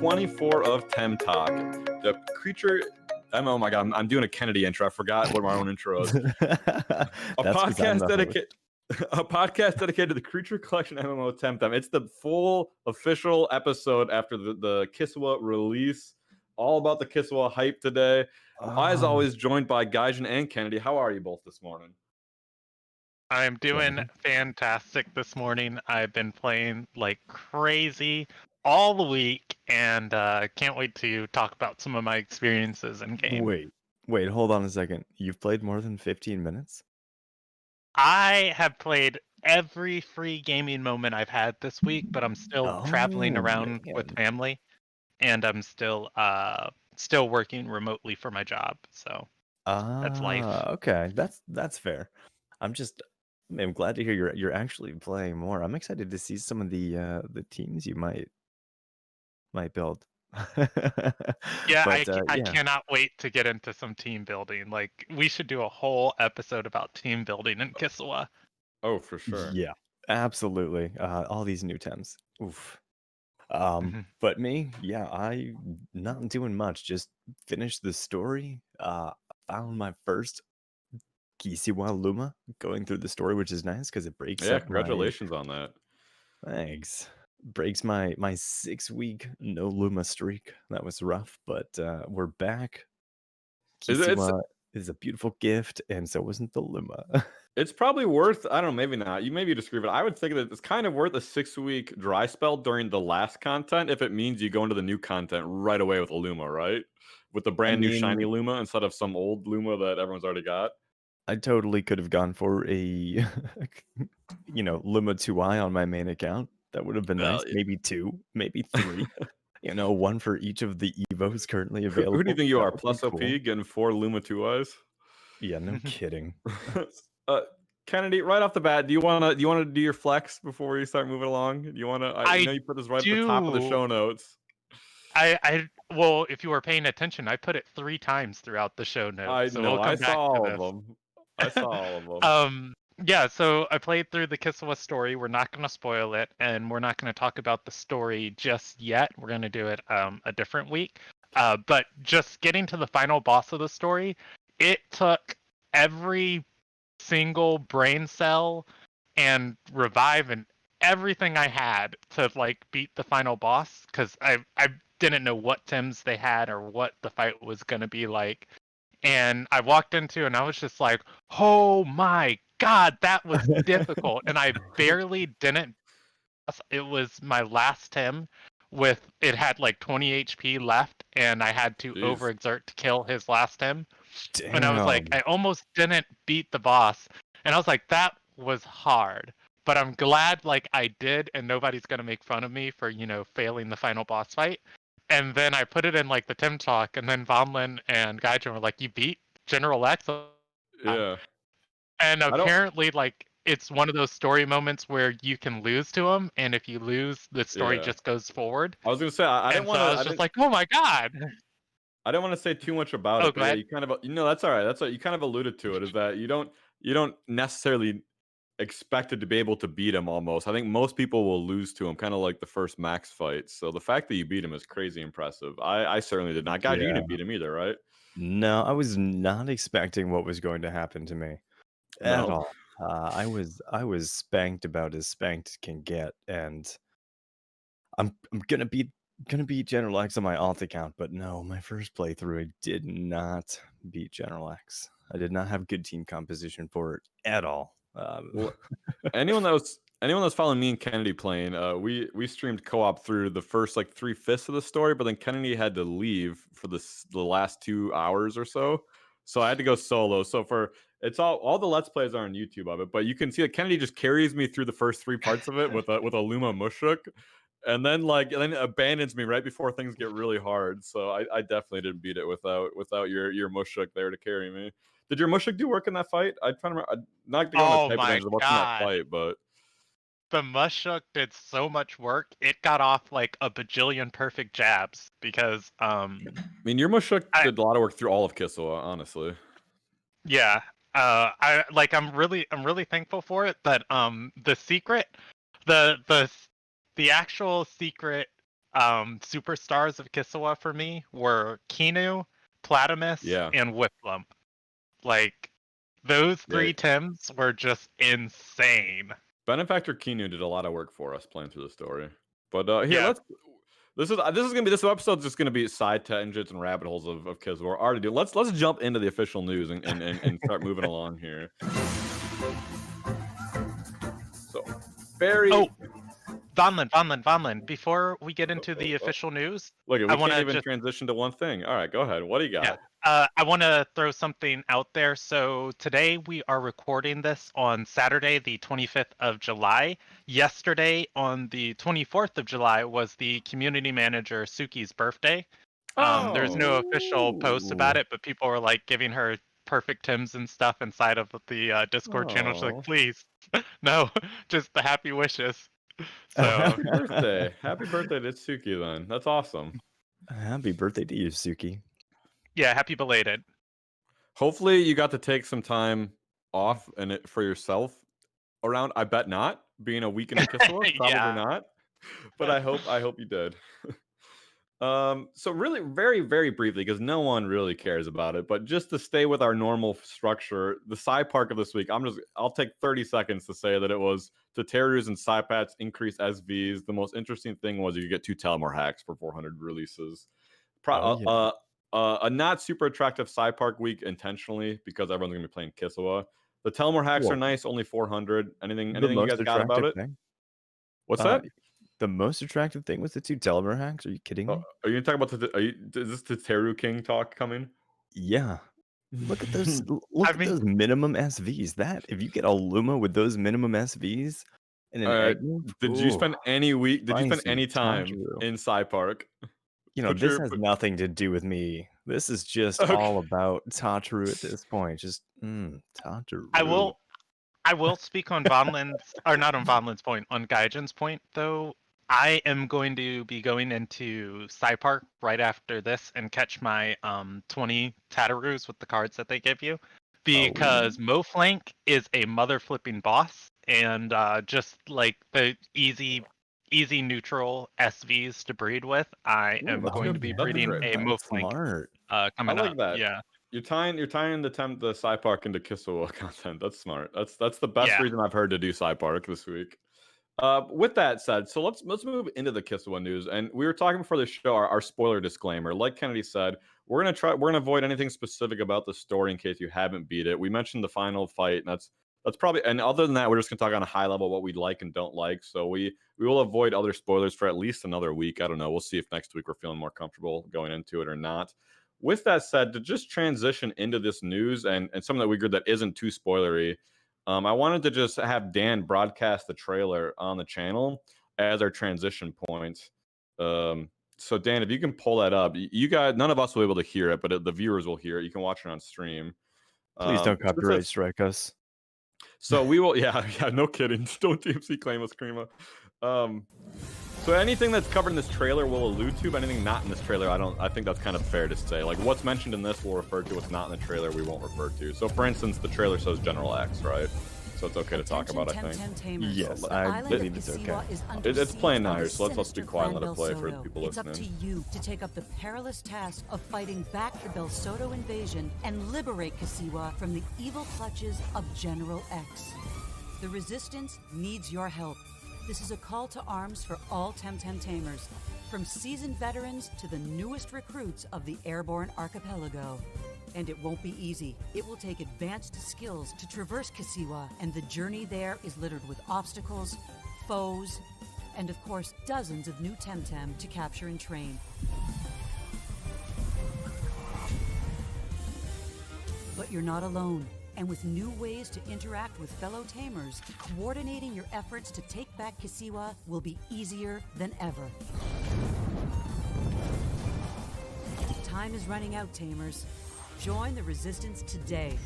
24 of TemTalk. The creature. Oh my god, I'm doing a Kennedy intro. I forgot what my own intro is. A podcast dedicated to the Creature Collection MMO Temtem. It's the full official episode after the Kisiwa release. All about the Kisiwa hype today. As always, joined by Gaijin and Kennedy. How are you both this morning? I'm doing fantastic this morning. I've been playing like crazy all the week, and can't wait to talk about some of my experiences in game. Wait, hold on a second. You've played more than 15 minutes? I have played every free gaming moment I've had this week, but I'm still traveling around with family, and I'm still working remotely for my job. So that's life. Okay, that's fair. I'm glad to hear you're actually playing more. I'm excited to see some of the teams you might build. Yeah, But, I cannot wait to get into some team building. Like, we should do a whole episode about team building in Kisiwa. Oh, for sure. Yeah, absolutely. All these new Tems. Oof. Mhm. But me, yeah, I not doing much. Just finished the story. Found my first Kisiwa Luma going through the story, which is nice because it breaks up congratulations on that. Thanks. Breaks my 6-week no Luma streak. That was rough, but we're back. Kisiwa is a beautiful gift, and so wasn't the Luma. It's probably worth, I don't know, maybe not. You maybe disagree, but I would think that it's kind of worth a 6-week dry spell during the last content if it means you go into the new content right away with a Luma, right? With the brand new shiny Luma instead of some old Luma that everyone's already got. I totally could have gone for a, Luma 2i on my main account. That would have been nice. Maybe 2, maybe 3. One for each of the Evos currently available. Who do you think you are? Plus OP, getting 4 Luma 2i's? Yeah, no kidding. Kennedy, right off the bat, do you wanna do your flex before we start moving along? Do you wanna? I know you put this right at the top of the show notes. Well, if you were paying attention, I put it 3 times throughout the show notes. I know. I saw all of them. I saw all of them. Yeah, so I played through the Kisiwa story. We're not going to spoil it, and we're not going to talk about the story just yet. We're going to do it a different week. But just getting to the final boss of the story, it took every single brain cell and revive and everything I had to like beat the final boss, because I didn't know what Tims they had or what the fight was going to be like. And I walked into and I was just like, oh my god, that was difficult. And I barely didn't. It was my last Tim it had like 20 HP left, and I had to overexert to kill his last Tim. Damn. And I was like, I almost didn't beat the boss. And I was like, that was hard. But I'm glad like I did, and nobody's gonna make fun of me for, failing the final boss fight. And then I put it in like the TemTalk, and then Vonlin and Gaijin were like, you beat General X? Yeah. And apparently, like, it's one of those story moments where you can lose to him, and if you lose, the story just goes forward. I was gonna say I didn't want to. I was just like, oh my god. I don't want to say too much about it, but yeah, you kind of, that's all right. That's what you kind of alluded to it, is that you don't necessarily expected to be able to beat him almost. I think most people will lose to him, kind of like the first Max fight. So the fact that you beat him is crazy impressive. I certainly did not. Guys, you didn't beat him either, right? No, I was not expecting what was going to happen to me at all. I was spanked about as spanked can get, and I'm gonna beat General X on my alt account, but no, my first playthrough I did not beat General X. I did not have good team composition for it at all. Well, anyone that's following me and Kennedy playing, we streamed co-op through the first like 3/5 of the story, but then Kennedy had to leave for the last 2 hours or so, so I had to go solo. So it's all the Let's Plays are on YouTube of it, but you can see that Kennedy just carries me through the first 3 parts of it with a Luma Mushuk, and then abandons me right before things get really hard. So I definitely didn't beat it without your Mushuk there to carry me. Did your Mushuk do work in that fight? I'm trying to remember. Not to go on the type of what's in that fight, but the Mushuk did so much work. It got off like a bajillion perfect jabs because I mean, your Mushuk did a lot of work through all of Kisiwa, honestly. Yeah. I'm really thankful for it that the secret, the actual secret superstars of Kisiwa for me were Kinu, Platamus, Yeah. and Whiplum. Like, those Yeah. 3 Tims were just insane. Benefactor Kinu did a lot of work for us playing through the story. But here, Yeah. let's this episode's just gonna be side tangents and rabbit holes of Kizwa. We're already doing. Let's jump into the official news and start moving along here. So very Oh, Vonlin. Before we get into the official news, look, we I can't want to even just transition to one thing. All right, go ahead. What do you got? I want to throw something out there. So today we are recording this on Saturday, the 25th of July. Yesterday, on the 24th of July, was the community manager Suki's birthday. There's no official post about it, but people were like giving her perfect Tims and stuff inside of the Discord channel. She's like, Aw. please, no, just the happy wishes. So Happy birthday. Happy birthday to Suki then. That's awesome. Happy birthday to you, Suki. yeah, happy belated. Hopefully you got to take some time off and it for yourself around. I bet not. Being a week in Kisiwa, probably Yeah. not. But I hope you did. So really, very, very briefly, because no one really cares about it, but just to stay with our normal structure, the Psy Park of this week, I'll take 30 seconds to say that it was to Teru's and Psypats increase SVs. The most interesting thing was you could get 2 Telmor hacks for 400 releases. Yeah. A not super attractive Psy Park week intentionally because everyone's gonna be playing Kisiwa. The Telmor hacks are Whoa. nice, only 400. Anything The you most guys got about attractive it? thing? What's Uh, that? the most attractive thing was the 2 Telemer hacks? Are you kidding me? Are you talking about is this the Teru King talk coming? Yeah. Look at those I look at mean, those minimum SVs. That if you get a Luma with those minimum SVs and an egg move, Did you spend any spicy time Tanjiro. in Psy Park? You know, this has nothing to do with me. This is just Okay. all about Tataru at this point. Just Tataru. I will speak on Vonlin's, or not on Vonlin's point, on Gaijin's point, though. I am going to be going into Psy Park right after this and catch my 20 Tatarus with the cards that they give you. Because Moflank is a mother flipping boss, and just like the easy neutral SVs to breed with, I am that's going good. to be That's breeding great. a That's Moflank smart. coming I like up. that. Yeah. You're tying the Psy Park into Kisiwa content. That's smart. That's the best Yeah. reason I've heard to do Psy Park this week. With that said, so let's move into the Kisiwa news. And we were talking before the show, our spoiler disclaimer. Like Kennedy said, we're gonna avoid anything specific about the story in case you haven't beat it. We mentioned the final fight, and that's probably, and other than that, we're just gonna talk on a high level what we like and don't like. So we will avoid other spoilers for at least another week. I don't know. We'll see if next week we're feeling more comfortable going into it or not. With that said, to just transition into this news and something that we agreed that isn't too spoilery, I wanted to just have Dan broadcast the trailer on the channel as our transition point. So Dan, if you can pull that up, you guys, none of us will be able to hear it, but the viewers will hear it. You can watch it on stream. Please don't copyright strike us. So we will, yeah, no kidding. Don't DMC claim us, Krima. So anything that's covered in this trailer will allude to, but anything not in this trailer, I think that's kind of fair to say. Like what's mentioned in this we'll refer to, what's not in the trailer we won't refer to. So for instance, the trailer says General X, right? So it's okay to talk about, I think. Yes, I believe it's okay. It's playing now here, so let's be quiet and let it play for the people It's listening. up to you to take up the perilous task of fighting back the Belsoto invasion and liberate Kisiwa from the evil clutches of General X. The Resistance needs your help. This is a call to arms for all Temtem Tamers, from seasoned veterans to the newest recruits of the airborne archipelago. And it won't be easy. It will take advanced skills to traverse Kisiwa, and the journey there is littered with obstacles, foes, and of course, dozens of new Temtem to capture and train. But you're not alone. And with new ways to interact with fellow Tamers, coordinating your efforts to take back Kisiwa will be easier than ever. Time is running out, Tamers. Join the Resistance today.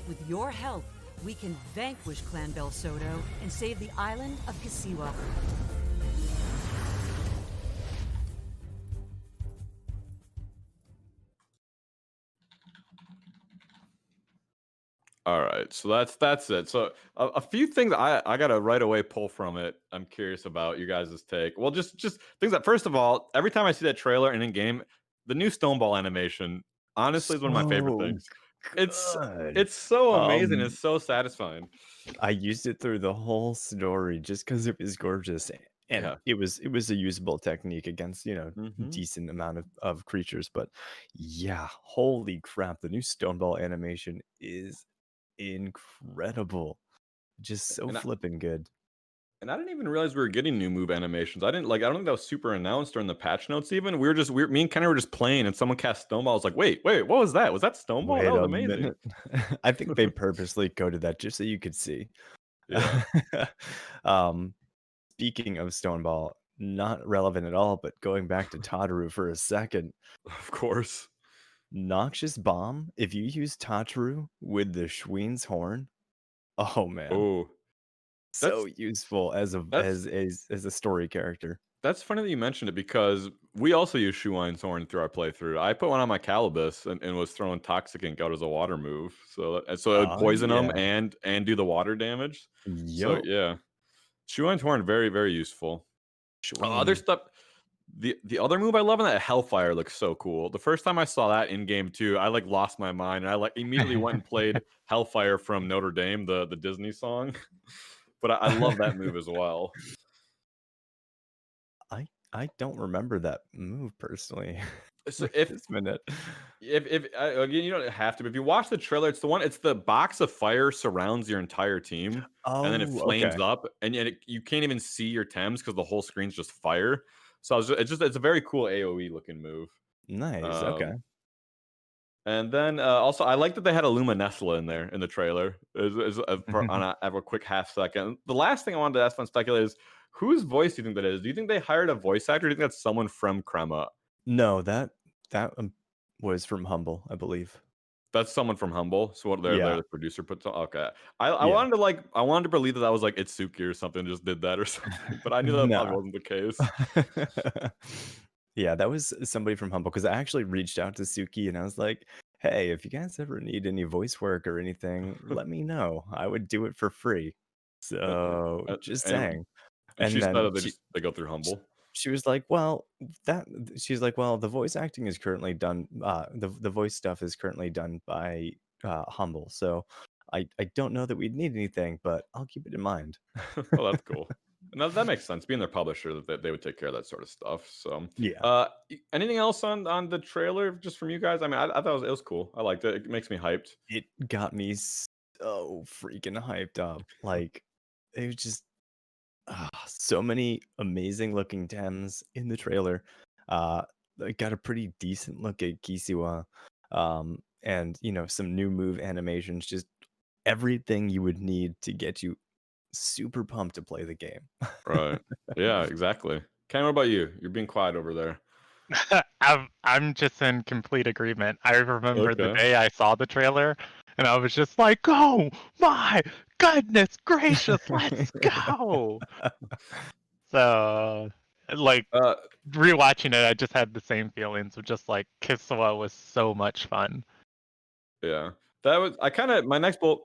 With your help, we can vanquish Clan Belsoto and save the island of Kisiwa. All right, so that's it. So a few things I gotta right away pull from it. I'm curious about you guys' take. Well, just things that first of all, every time I see that trailer and in game, the new Stoneball animation honestly is one of my favorite So things. It's good. it's so amazing. Um, It's so satisfying. I used it through the whole story just because it was gorgeous, and Yeah. it was a usable technique against, Hmm. decent amount of creatures, but yeah, holy crap, the new Stoneball animation is incredible. Just so And I, flippin' good. and I didn't even realize we were getting new move animations. I didn't like. I don't think that was super announced or in the patch notes. Even me and Kenny were just playing, and someone cast Stoneball. I was like, wait, what was that? Was that Stoneball? That Wait was a amazing. minute. I think they purposely coded that just so you could see. Yeah, Um, speaking of Stoneball, not relevant at all, but going back to Tataru for a second, of course. Noxious Bomb, if you use Tataru with the Schween's horn, oh man, Oh, so that's useful as a that's as a story character. That's funny that you mentioned it because we also use Shuine's Horn through our playthrough. I put one on my Calibus and was throwing Toxic Ink out as a water move, so it would Oh poison them yeah. and do the water damage. So Yup. yeah, Shuine's Horn very useful. Other Schween. stuff. The other move I love in that Hellfire looks so cool. The first time I saw that in game 2, I like lost my mind and I like immediately went and played Hellfire from Notre Dame, the Disney song. But I love that move as well. I don't remember that move personally So right this minute. if again, you don't have to, but if you watch the trailer, it's the box of fire surrounds your entire team, and then it Oh, flames okay. up, and yet you can't even see your Tems because the whole screen's just fire. So it's a very cool AOE looking move. Nice. Okay. Um, and then also I like that they had a Luminescula in there in the trailer. I have a quick half second. The last thing I wanted to ask on Speculate is whose voice do you think that is? Do you think they hired a voice actor? Or do you think that's someone from Crema? No, that was from Humble, I believe. That's someone from Humble. So what they're Yeah, the producer puts on. Okay, yeah. I wanted to believe that that was like Itsuki or something, just did that or something. But I knew that probably Nah. wasn't the case. Yeah, that was somebody from Humble because I actually reached out to Suki and I was like, "Hey, if you guys ever need any voice work or anything, let me know. I would do it for free." So, just and saying. and And she said then that they go through sh Humble. she was like, "Well, she's like, "Well, the voice acting is currently done, the voice stuff is currently done by, Humble, so I don't know that we'd need anything, but I'll keep it in mind." Oh, that's cool. And that makes sense. Being their publisher, that they would take care of that sort of stuff. So, Yeah. anything else on the trailer just from you guys? I mean, I thought it was cool. I liked it. It makes me hyped. It got me so freaking hyped up, like, it was just so many amazing looking Dems in the trailer. I got a pretty decent look at Kisiwa, and some new move animations. Just everything you would need to get you super pumped to play the game. Right. Yeah, exactly. Ken, what about you? You're being quiet over there. I'm just in complete agreement. I remember the Okay. day I saw the trailer, and I was just like, "Oh my goodness gracious, let's go!" So, like Uh, rewatching it, I just had the same feelings of just like Kisiwa was so much fun. yeah. That was I kind of my next bullet.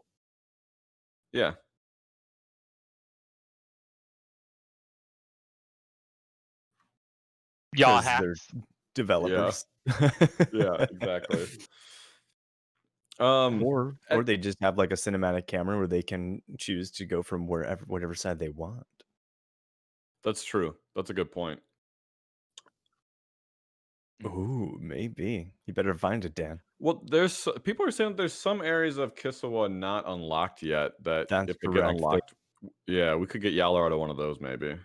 Yeah. Yaw Because they're hats. Yeah. developers. Yeah. Exactly. Um. Or they just have like a cinematic camera where they can choose to go from whatever side they want. That's true. That's a good point. Ooh, maybe. You better find it, Dan. Well, people are saying that there's some areas of Kisiwa not unlocked yet that That's if they get correct. They unlocked, yeah, we could get Yala out of one of those maybe.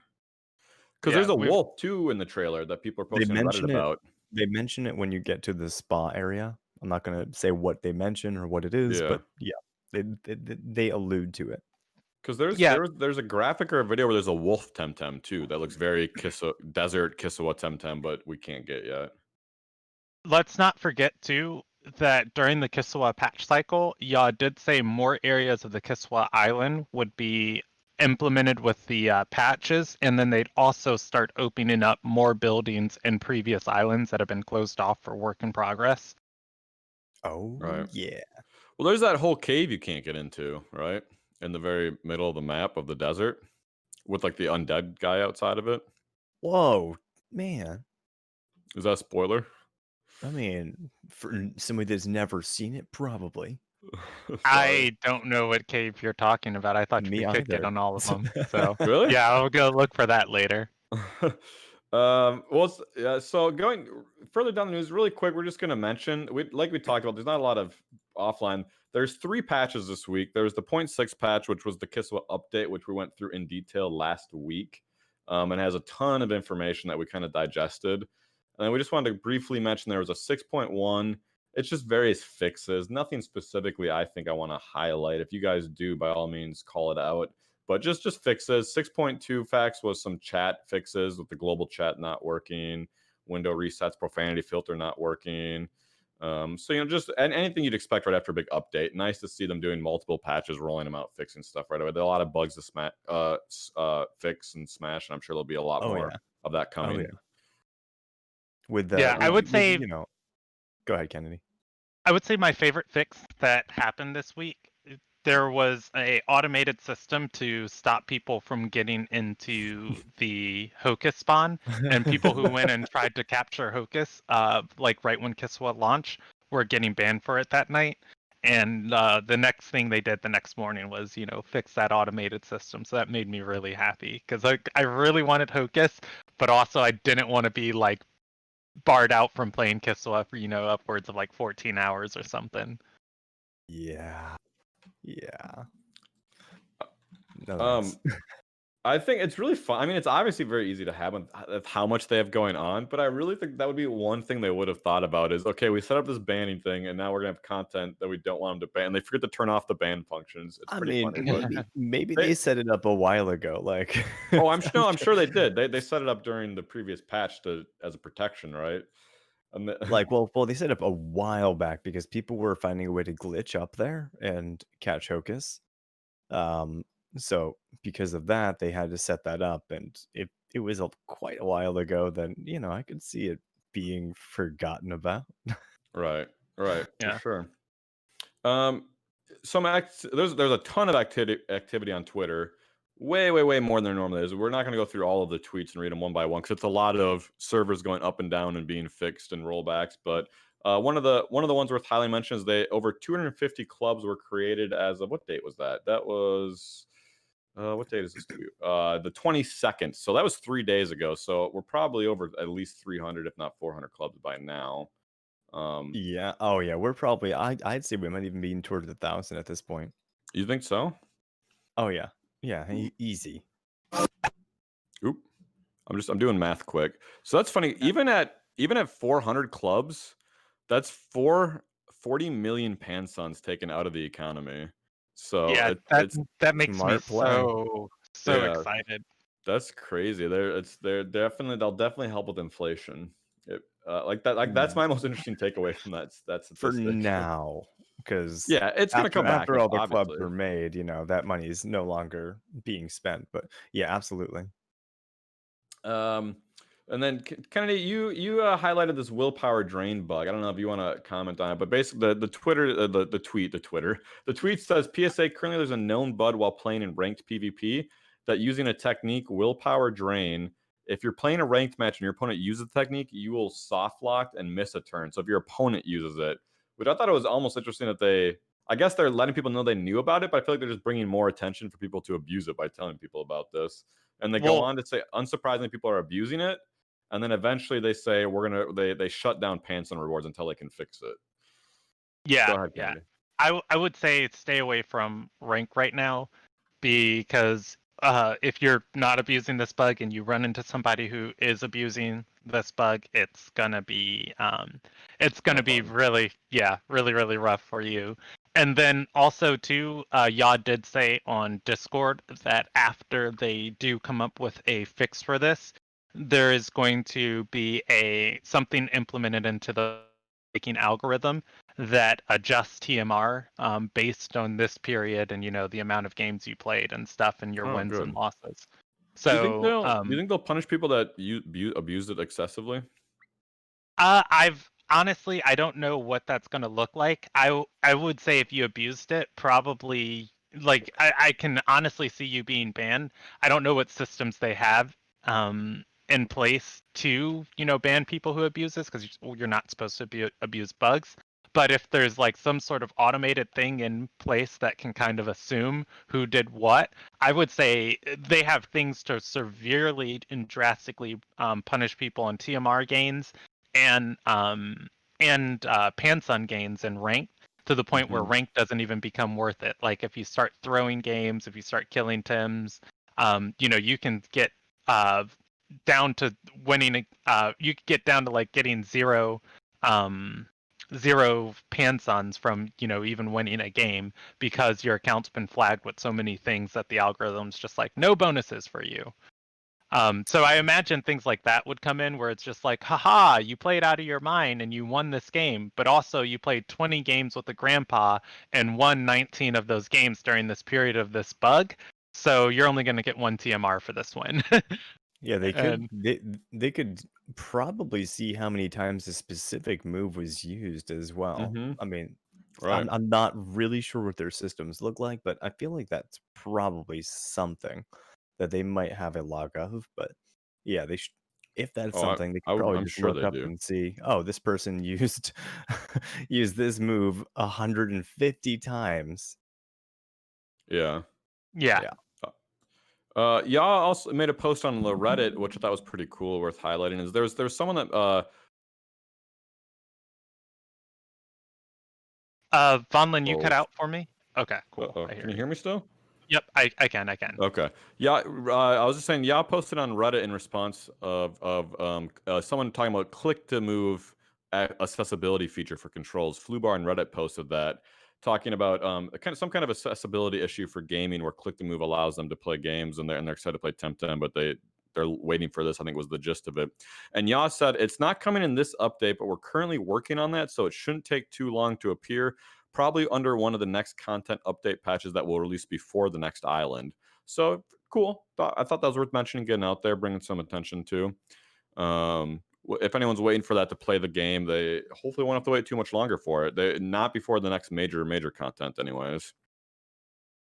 Because Yeah, there's a we've wolf too in the trailer that people are they posting on Reddit mention it about. they mention it when you get to the spa area. I'm not gonna say what they mention or what it is, Yeah. but yeah, they allude to it. Because yeah, there's a graphic or a video where there's a wolf Temtem too that looks very desert Kisiwa Temtem, but we can't get yet. let's not forget too that during the Kisiwa patch cycle, Yaw did say more areas of the Kisiwa island would be implemented with the patches, and then they'd also start opening up more buildings in previous islands that have been closed off for work in progress. Oh, Right. yeah. Well, there's that whole cave you can't get into, right? In the very middle of the map of the desert with like the undead guy outside of it. Whoa, man. Is that a spoiler? I mean, for somebody that's never seen it, probably. Sorry. I don't know what cave you're talking about. I thought Me we could get either. on all of them. So Really? yeah, I'll go look for that later. Well, yeah, so going further down the news, really quick, we're just going to mention, like we talked about, there's not a lot of offline. There's 3 patches this week. There's the 0.6 patch, which was the Kisiwa update, which we went through in detail last week, and has a ton of information that we kind of digested. And then we just wanted to briefly mention there was a 6.1. It's just various fixes, nothing specifically I think I want to highlight. If you guys do, by all means, call it out. But just fixes. 6.2 facts was some chat fixes with the global chat not working, window resets, profanity filter not working. So just anything you'd expect right after a big update. Nice to see them doing multiple patches, rolling them out, fixing stuff right away. There are a lot of bugs to fix and smash, and I'm sure there'll be a lot Oh, more yeah. of that Oh, coming. yeah. With Yeah, I would say go ahead, Kennedy. I would say my favorite fix that happened this week. There was a automated system to stop people from getting into the Hocus spawn, and people who went and tried to capture Hocus, like right when Kisiwa launched, were getting banned for it that night. And the next thing they did the next morning was, fix that automated system. So that made me really happy because I really wanted Hocus, but also I didn't want to be like barred out from playing Kisiwa for upwards of like 14 hours or something. Yeah. Yeah. No Um, thanks. I think it's really fun. I mean, it's obviously very easy to have with how much they have going on, but I really think that would be one thing they would have thought about is, okay, we set up this banning thing, and now we're gonna have content that we don't want them to ban. They forget to turn off the ban functions. It's I pretty mean, funny. maybe They- they set it up a while ago. Like, Oh, I'm sure they did. They set it up during the previous patch as a protection, right? And like, well, they set up a while back because people were finding a way to glitch up there and catch Hocus. So because of that, they had to set that up, and it was quite a while ago. Then I could see it being forgotten about. right, for Yeah. sure. There's a ton of activity on Twitter, way more than there normally is. We're not going to go through all of the tweets and read them one by one because it's a lot of servers going up and down and being fixed and rollbacks. But one of the ones worth highlighting mention is over 250 clubs were created as of, what date was that? That was what date is this tweet? The 22nd. So that was 3 days ago. So we're probably over at least 300, if not 400 clubs by now. Yeah. Oh, yeah. We're probably. I'd say we might even be towards 1,000 at this point. You think so? Oh yeah. Yeah. Easy. Oop. I'm doing math quick. So that's funny. Even at 400 clubs, that's 40 million Pansons taken out of the economy. So Yeah, it's that makes me smart play. so Yeah. excited. That's crazy. They'll definitely help with inflation. That's my most interesting takeaway from that For statistic. now, because Yeah, it's gonna come back after all the clubs obviously. are made, that money is no longer being spent. But yeah, absolutely. And then Kennedy, you highlighted this willpower drain bug. I don't know if you want to comment on it, but basically the tweet says PSA currently there's a known bug while playing in ranked PvP that using a technique willpower drain. If you're playing a ranked match and your opponent uses the technique, you will soft lock and miss a turn. So if your opponent uses it, which I thought it was almost interesting that I guess they're letting people know they knew about it, but I feel like they're just bringing more attention for people to abuse it by telling people about this. And they go on to say, unsurprisingly, people are abusing it. And then eventually they say they shut down pants and rewards until they can fix it. Yeah, Go ahead, yeah. Kennedy. I would say stay away from rank right now because if you're not abusing this bug and you run into somebody who is abusing this bug, it's gonna be really really rough for you. And then also too, Yod did say on Discord that after they do come up with a fix for this, there is going to be something implemented into the making algorithm that adjusts TMR based on this period and the amount of games you played and stuff and your wins Good. and losses. Do you think So they'll punish people that abused it excessively? I've honestly, I don't know what that's going to look like. I would say if you abused it, probably like I can honestly see you being banned. I don't know what systems they have in place to ban people who abuse this, because you're not supposed to abuse bugs. But if there's like some sort of automated thing in place that can kind of assume who did what, I would say they have things to severely and drastically punish people on TMR gains and Pansun gains and rank, to the point where rank doesn't even become worth it. Like if you start throwing games, if you start killing Tims, you can get down to winning. You could get down to like getting zero Pansuns from even winning a game, because your account's been flagged with so many things that the algorithm's just like, no bonuses for you. So I imagine things like that would come in, where it's just like, haha, you played out of your mind and you won this game, but also you played 20 games with a grandpa and won 19 of those games during this period of this bug. So you're only going to get one TMR for this win. Yeah, they could And they could probably see how many times a specific move was used as well. Mm-hmm. I mean, Right. I'm not really sure what their systems look like, but I feel like that's probably something that they might have a log of. But yeah, if that's Oh, something, they could probably I'm just sure look they up do. and see, oh, this person used used this move 150 times. Yeah. yeah. Yeah. Y'all also made a post on the Reddit, which I thought was pretty cool, worth highlighting. Is there's someone that Vonlin, you cut oh, out for me? Okay, cool. I hear can you you. hear me still? Yep, I can. Okay. Yeah, I was just saying, y'all posted on Reddit in response of someone talking about click to move accessibility feature for controls. Flubar and Reddit posted that, talking about some kind of accessibility issue for gaming, where click to move allows them to play games, and they're excited to play Temtem, but they're waiting for this, I think was the gist of it. And y'all said it's not coming in this update, but we're currently working on that, so it shouldn't take too long to appear. Probably under one of the next content update patches that will release before the next island. So cool. I thought that was worth mentioning, getting out there, bringing some attention to. If anyone's waiting for that to play the game, they hopefully won't have to wait too much longer for it. Not before the next major content, anyways.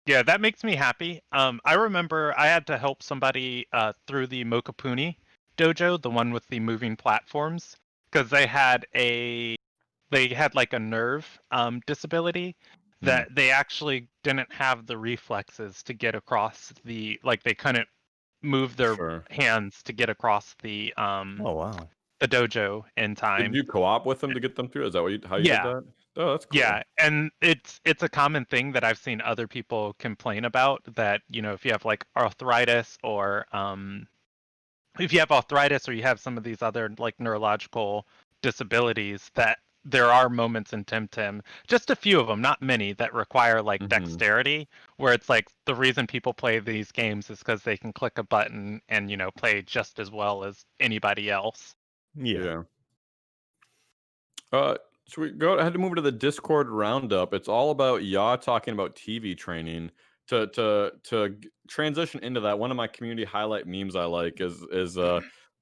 Yeah, that makes me happy. I remember I had to help somebody through the Mokapuni dojo, the one with the moving platforms, because they had like a nerve disability, that they actually didn't have the reflexes to get across they couldn't move their Sure. hands to get across Oh wow. the dojo in Did time. you co-op with them to get them through? Is that how you did Yeah. that? Oh, that's cool. Yeah, and it's a common thing that I've seen other people complain about, that if you have like arthritis, or if you have arthritis, or you have some of these other like neurological disabilities, that there are moments in Temtem, just a few of them, not many, that require like dexterity, where it's like the reason people play these games is because they can click a button and play just as well as anybody else. Yeah. So we go ahead to move to the Discord roundup. It's all about y'all talking about TV training. To transition into that, one of my community highlight memes I like is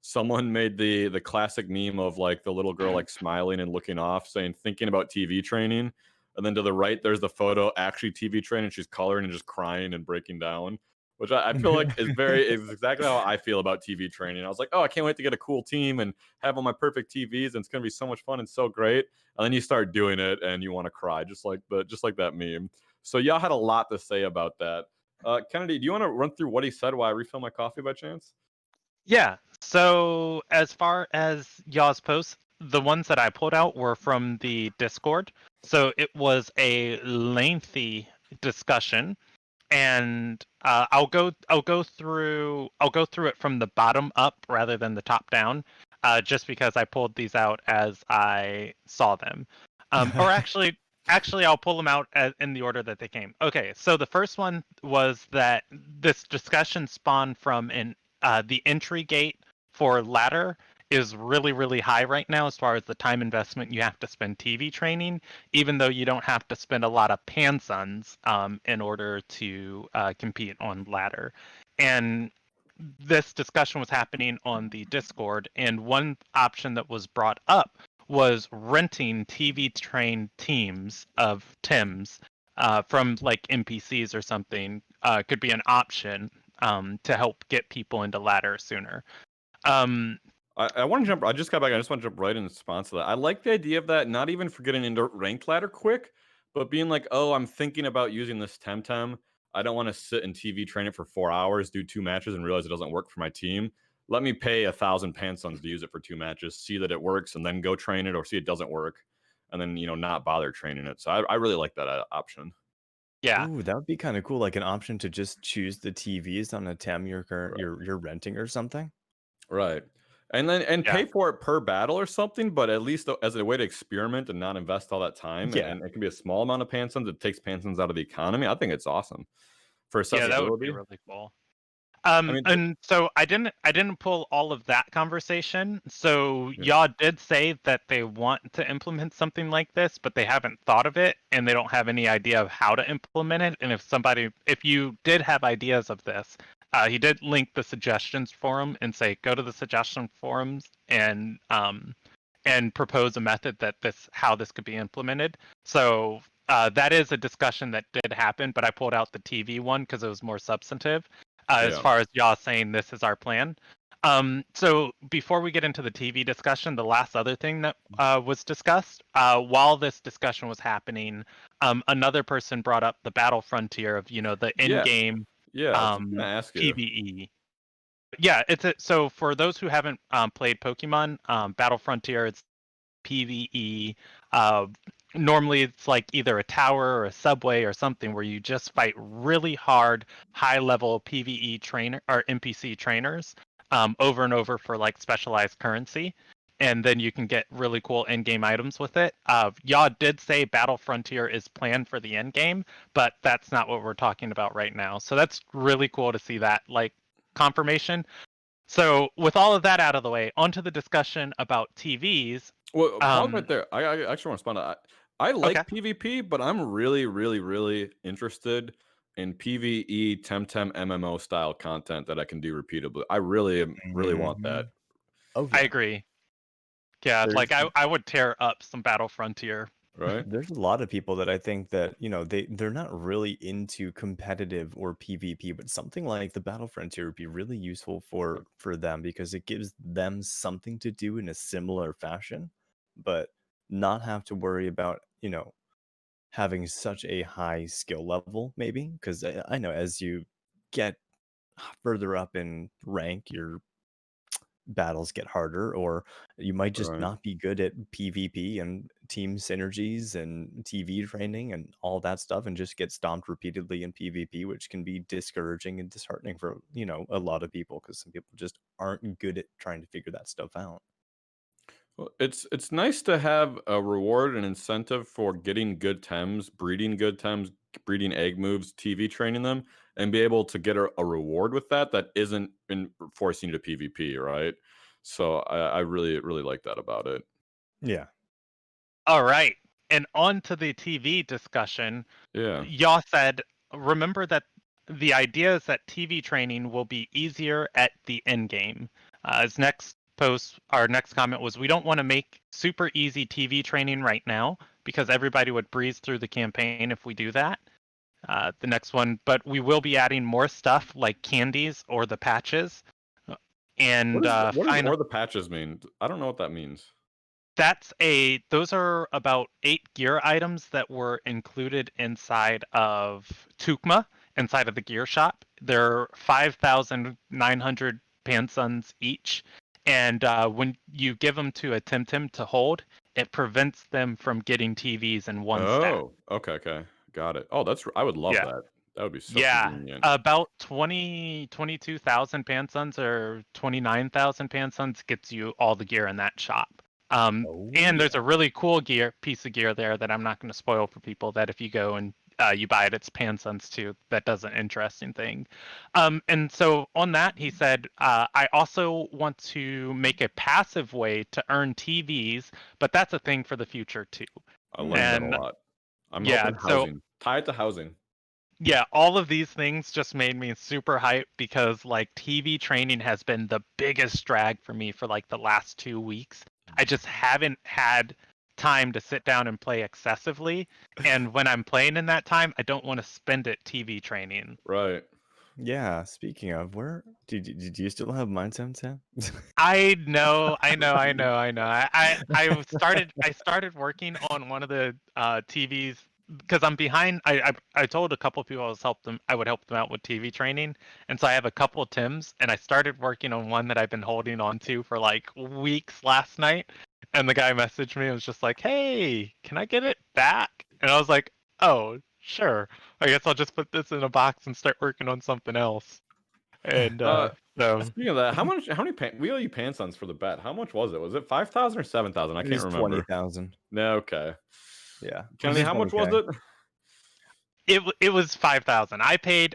someone made the classic meme of like the little girl like smiling and looking off, saying thinking about TV training, and then to the right there's the photo actually TV training. She's coloring and just crying and breaking down, which I feel like is exactly how I feel about TV training. I was like, oh, I can't wait to get a cool team and have all my perfect TVs, and it's gonna be so much fun and so great. And then you start doing it and you want to cry, just like that meme. So y'all had a lot to say about that. Kennedy, do you want to run through what he said while I refill my coffee by chance? Yeah. So as far as y'all's posts, the ones that I pulled out were from the Discord. So it was a lengthy discussion, and I'll go through it from the bottom up rather than the top down, just because I pulled these out as I saw them. Or actually, I'll pull them out in the order that they came. Okay, so the first one was that this discussion spawned from the entry gate for ladder is really, really high right now as far as the time investment you have to spend TV training, even though you don't have to spend a lot of pansuns in order to compete on ladder. And this discussion was happening on the Discord, and one option that was brought up was renting TV trained teams of Tims from like NPCs or something could be an option to help get people into ladder sooner. I want to jump. I just got back. I just want to jump right in response to that. I like the idea of that, not even for getting into ranked ladder quick, but being like, oh, I'm thinking about using this Temtem. I don't want to sit and TV train it for 4 hours, do 2 matches, and realize it doesn't work for my team. Let me pay 1,000 Pansons to use it for 2 matches, see that it works, and then go train it, or see it doesn't work, and then not bother training it. So I really like that option. Yeah. Ooh, that would be kind of cool. Like an option to just choose the TVs on a TEM you're renting or something. Right. And Yeah. pay for it per battle or something, but at least as a way to experiment and not invest all that time. Yeah. And it can be a small amount of Pansons. It takes Pansons out of the economy. I think it's awesome for Yeah, that would be accessibility. really cool. I mean, And so I didn't pull all of that conversation. So yeah. y'all did say that they want to implement something like this, but they haven't thought of it and they don't have any idea of how to implement it. And if you did have ideas of this, he did link the suggestions forum and say go to the suggestion forums and propose a method that how this could be implemented. So that is a discussion that did happen, but I pulled out the TV one because it was more substantive. As Yeah. far as y'all saying this is our plan. So before we get into the TV discussion, the last other thing that was discussed while this discussion was happening, another person brought up the battle frontier of the in-game Yeah. I was gonna ask you. PVE. Yeah, so for those who haven't played Pokemon, Battle Frontier, it's PVE. Uh, Normally, it's like either a tower or a subway or something where you just fight really hard, high-level PVE trainer or NPC trainers over and over for like specialized currency, and then you can get really cool in-game items with it. Y'all did say Battle Frontier is planned for the end game, but that's not what we're talking about right now. So that's really cool to see that like confirmation. So with all of that out of the way, onto the discussion about TVs. Well, pause right there. I actually want to respond to that. I like Okay. PvP, but I'm really, really, really interested in PvE Temtem MMO style content that I can do repeatably. I really want that. Mhm. Oh I yeah. agree. Yeah, There's like I would tear up some Battle Frontier. Right? there's a lot of people that I think that, they're not really into competitive or PvP, but something like the Battle Frontier would be really useful for them because it gives them something to do in a similar fashion, but not have to worry about, having such a high skill level, maybe. Because I know as you get further up in rank, your battles get harder, or you might just Right. not be good at PvP and team synergies and TV training and all that stuff, and just get stomped repeatedly in PvP, which can be discouraging and disheartening for a lot of people because some people just aren't good at trying to figure that stuff out. Well, it's nice to have a reward and incentive for getting good Tems, breeding egg moves, TV training them, and be able to get a reward with that isn't forcing you to PvP, right? So I really, really like that about it. Yeah. All right. And on to the TV discussion. Yeah. Y'all said, remember that the idea is that TV training will be easier at the end game. Our next comment was, we don't want to make super easy TV training right now because everybody would breeze through the campaign if we do that. The next one, but we will be adding more stuff like candies or the patches. And What does or the patches mean? I don't know what that means. those are about 8 gear items that were included inside of Tukma, inside of the gear shop. They're 5,900 pansons each, and when you give them to a Temtem to hold, it prevents them from getting TVs in one stack. Oh, okay. Got it. Oh, I would love Yeah. that. That would be so Yeah, convenient. about 22,000 pansons or 29,000 pansons gets you all the gear in that shop. Oh And there's yeah. a really cool piece of gear there that I'm not going to spoil for people. That if you go and you buy it, it's pansons too. That does an interesting thing. And so on that, he said, I also want to make a passive way to earn TVs, but that's a thing for the future too. I like that a And lot. I'm yeah, hoping so housing. Tie it to housing. yeah, all of these things just made me super hyped because like TV training has been the biggest drag for me for like the last 2 weeks. I just haven't had time to sit down and play excessively. And when I'm playing in that time, I don't want to spend it TV training. Right. Yeah, speaking of, where did you still have mine, Sam? I know. I started working on one of the TVs because I'm behind. I told a couple of people I would help them out with TV training, and so I have a couple of Tims, and I started working on one that I've been holding on to for like weeks last night, and the guy messaged me and was just like, "Hey, can I get it back?" And I was like, "Oh, sure. I guess I'll just put this in a box and start working on something else." And so Speaking of that, how many we owe you Pansons for the bet? How much was it? Was it 5,000 or 7,000? I It can't was remember. 20,000. No, okay. Yeah. Kennedy, how much was it? it was 5,000. I paid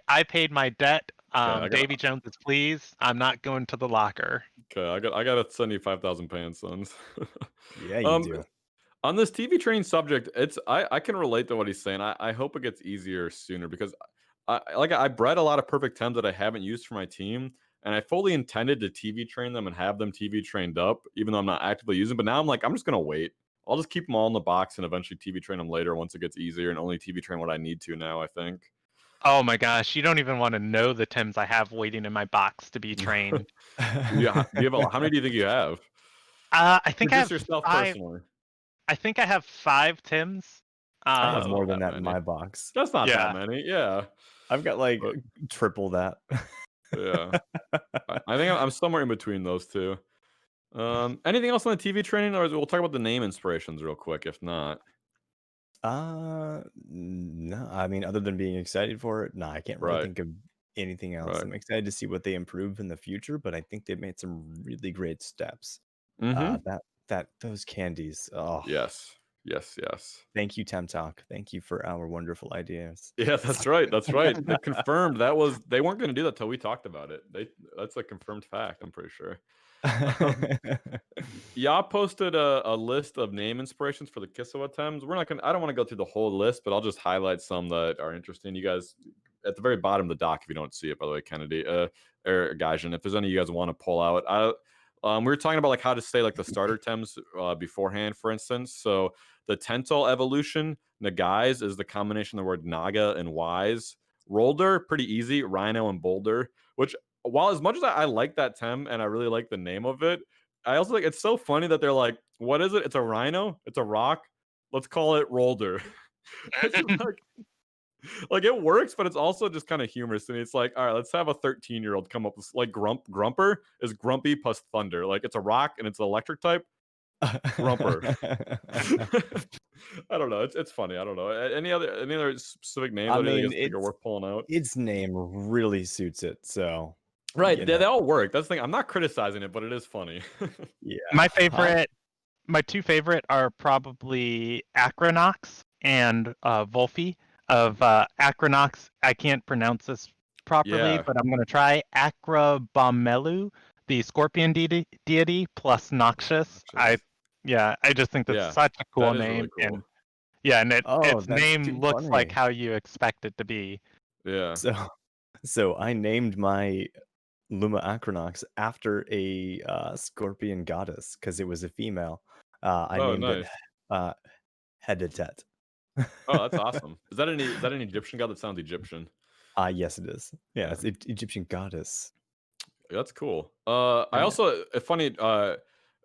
my debt. Okay, Davy Jones is pleased. I'm not going to the locker. Okay, I gotta send you 5,000 Pansons. Yeah, you do. On this TV training subject, I can relate to what he's saying. I hope it gets easier sooner because I bred a lot of perfect Tens that I haven't used for my team, and I fully intended to TV train them and have them TV trained up, even though I'm not actively using. But now I'm like, I'm just gonna wait. I'll just keep them all in the box and eventually TV train them later once it gets easier, and only TV train what I need to now. I think. Oh my gosh, you don't even want to know the Tims I have waiting in my box to be trained. Yeah, how many do you think you have? I think Or I just have yourself 5. personally. I think I have 5 Tims. I have That's more not than that that in many. my box. That's not that Yeah. many. Yeah. I've got like But triple that. yeah. I think I'm somewhere in between those two. Anything else on the TV training, or we'll talk about the name inspirations real quick. If not, No. I mean, other than being excited for it, no, I can't really right, think of anything else. right. I'm excited to see what they improve in the future, but I think they've made some really great steps. Mm-hmm. Those candies. Oh, Yes, yes, yes. thank you, TemTalk. Thank you for our wonderful ideas. Yeah, that's right. That's right. They confirmed that was they weren't going to do that till we talked about it. That's a confirmed fact. I'm pretty sure. Y'all posted a list of name inspirations for the Kisiwa Thames. We're not gonna. I don't want to go through the whole list, but I'll just highlight some that are interesting. You guys, at the very bottom of the doc, if you don't see it, by the way, Kennedy, or Gaijin, if there's any you guys want to pull out, we were talking about like how to say like the starter Thames beforehand, for instance. So the Tental evolution, Nagais is the combination of the word Naga and Wise. Rolder, pretty easy. Rhino and Boulder, which while as much as I like that Tem and I really like the name of it, I also think it's so funny that they're like, what is it? It's a rhino? It's a rock? Let's call it Rolder. It's just like it works, but it's also just kind of humorous to me. It's like, all right, let's have a 13-year-old come up with like Grumper is grumpy plus thunder. Like it's a rock and it's an electric type. Grumper. I don't know. It's funny. I don't know. Any other specific names I that you mean, guys think are worth pulling out? its name really suits it. So, Right. you They know, all work. That's the thing. I'm not criticizing it, but it is funny. yeah. My two favorite are probably Acronox and Volfi. Of Acronox, I can't pronounce this properly, Yeah. but I'm going to try Acrobomelu, the scorpion deity, plus Noxious. I just think that's Yeah, such a cool that is name. really cool. And yeah, and Oh, its that's name too looks like funny. how you expect it to be. Yeah. So I named my Luma Acronox after a scorpion goddess because it was a female. I Oh, named nice. it Hedetet. Oh, that's awesome. Is that an Egyptian god that sounds Egyptian? Yes, it is. Yeah, it's Egyptian goddess. That's cool. I also funny Droplet.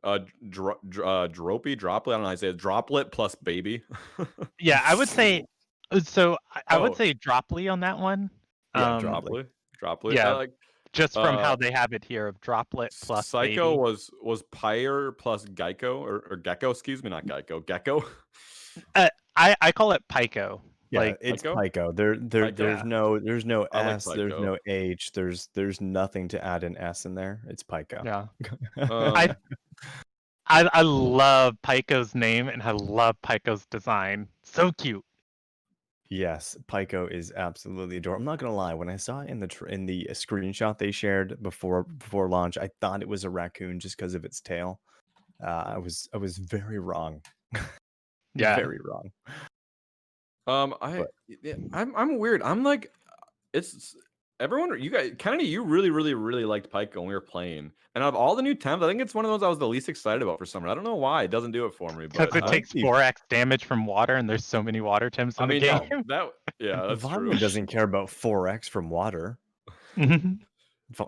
I don't know how to say it. Droplet plus baby. Yeah, I would say so. I would Oh. say Droply on that one. Yeah, Droplet. Droplet. Yeah, Like just from how they have it here of Droplet plus Psycho baby. was Pyre plus Geico or Gecko. Excuse me, not Geico. Gecko. I call it Pico. Yeah, Like it's Pico? Pico. There's Yeah. no I like S, there's Pico. no H, there's nothing to add an S in there. It's Pico. Yeah. Um, I love Pico's name and I love Pico's design. So cute. Yes, Pico is absolutely adorable. I'm not gonna lie. When I saw it in the screenshot they shared before launch, I thought it was a raccoon just because of its tail. I was very wrong. Yeah. Very wrong. I'm weird. I'm like, it's Everyone, you guys, Kennedy, you really, really, really liked Pyke when we were playing. And out of all the new temps, I think it's one of those I was the least excited about for some reason. I don't know why it doesn't do it for me, Because but it I like takes the 4x damage from water, and there's so many water Tims I in the mean, game. yeah, that's true. Vonlin doesn't care about 4x from water. Mhm.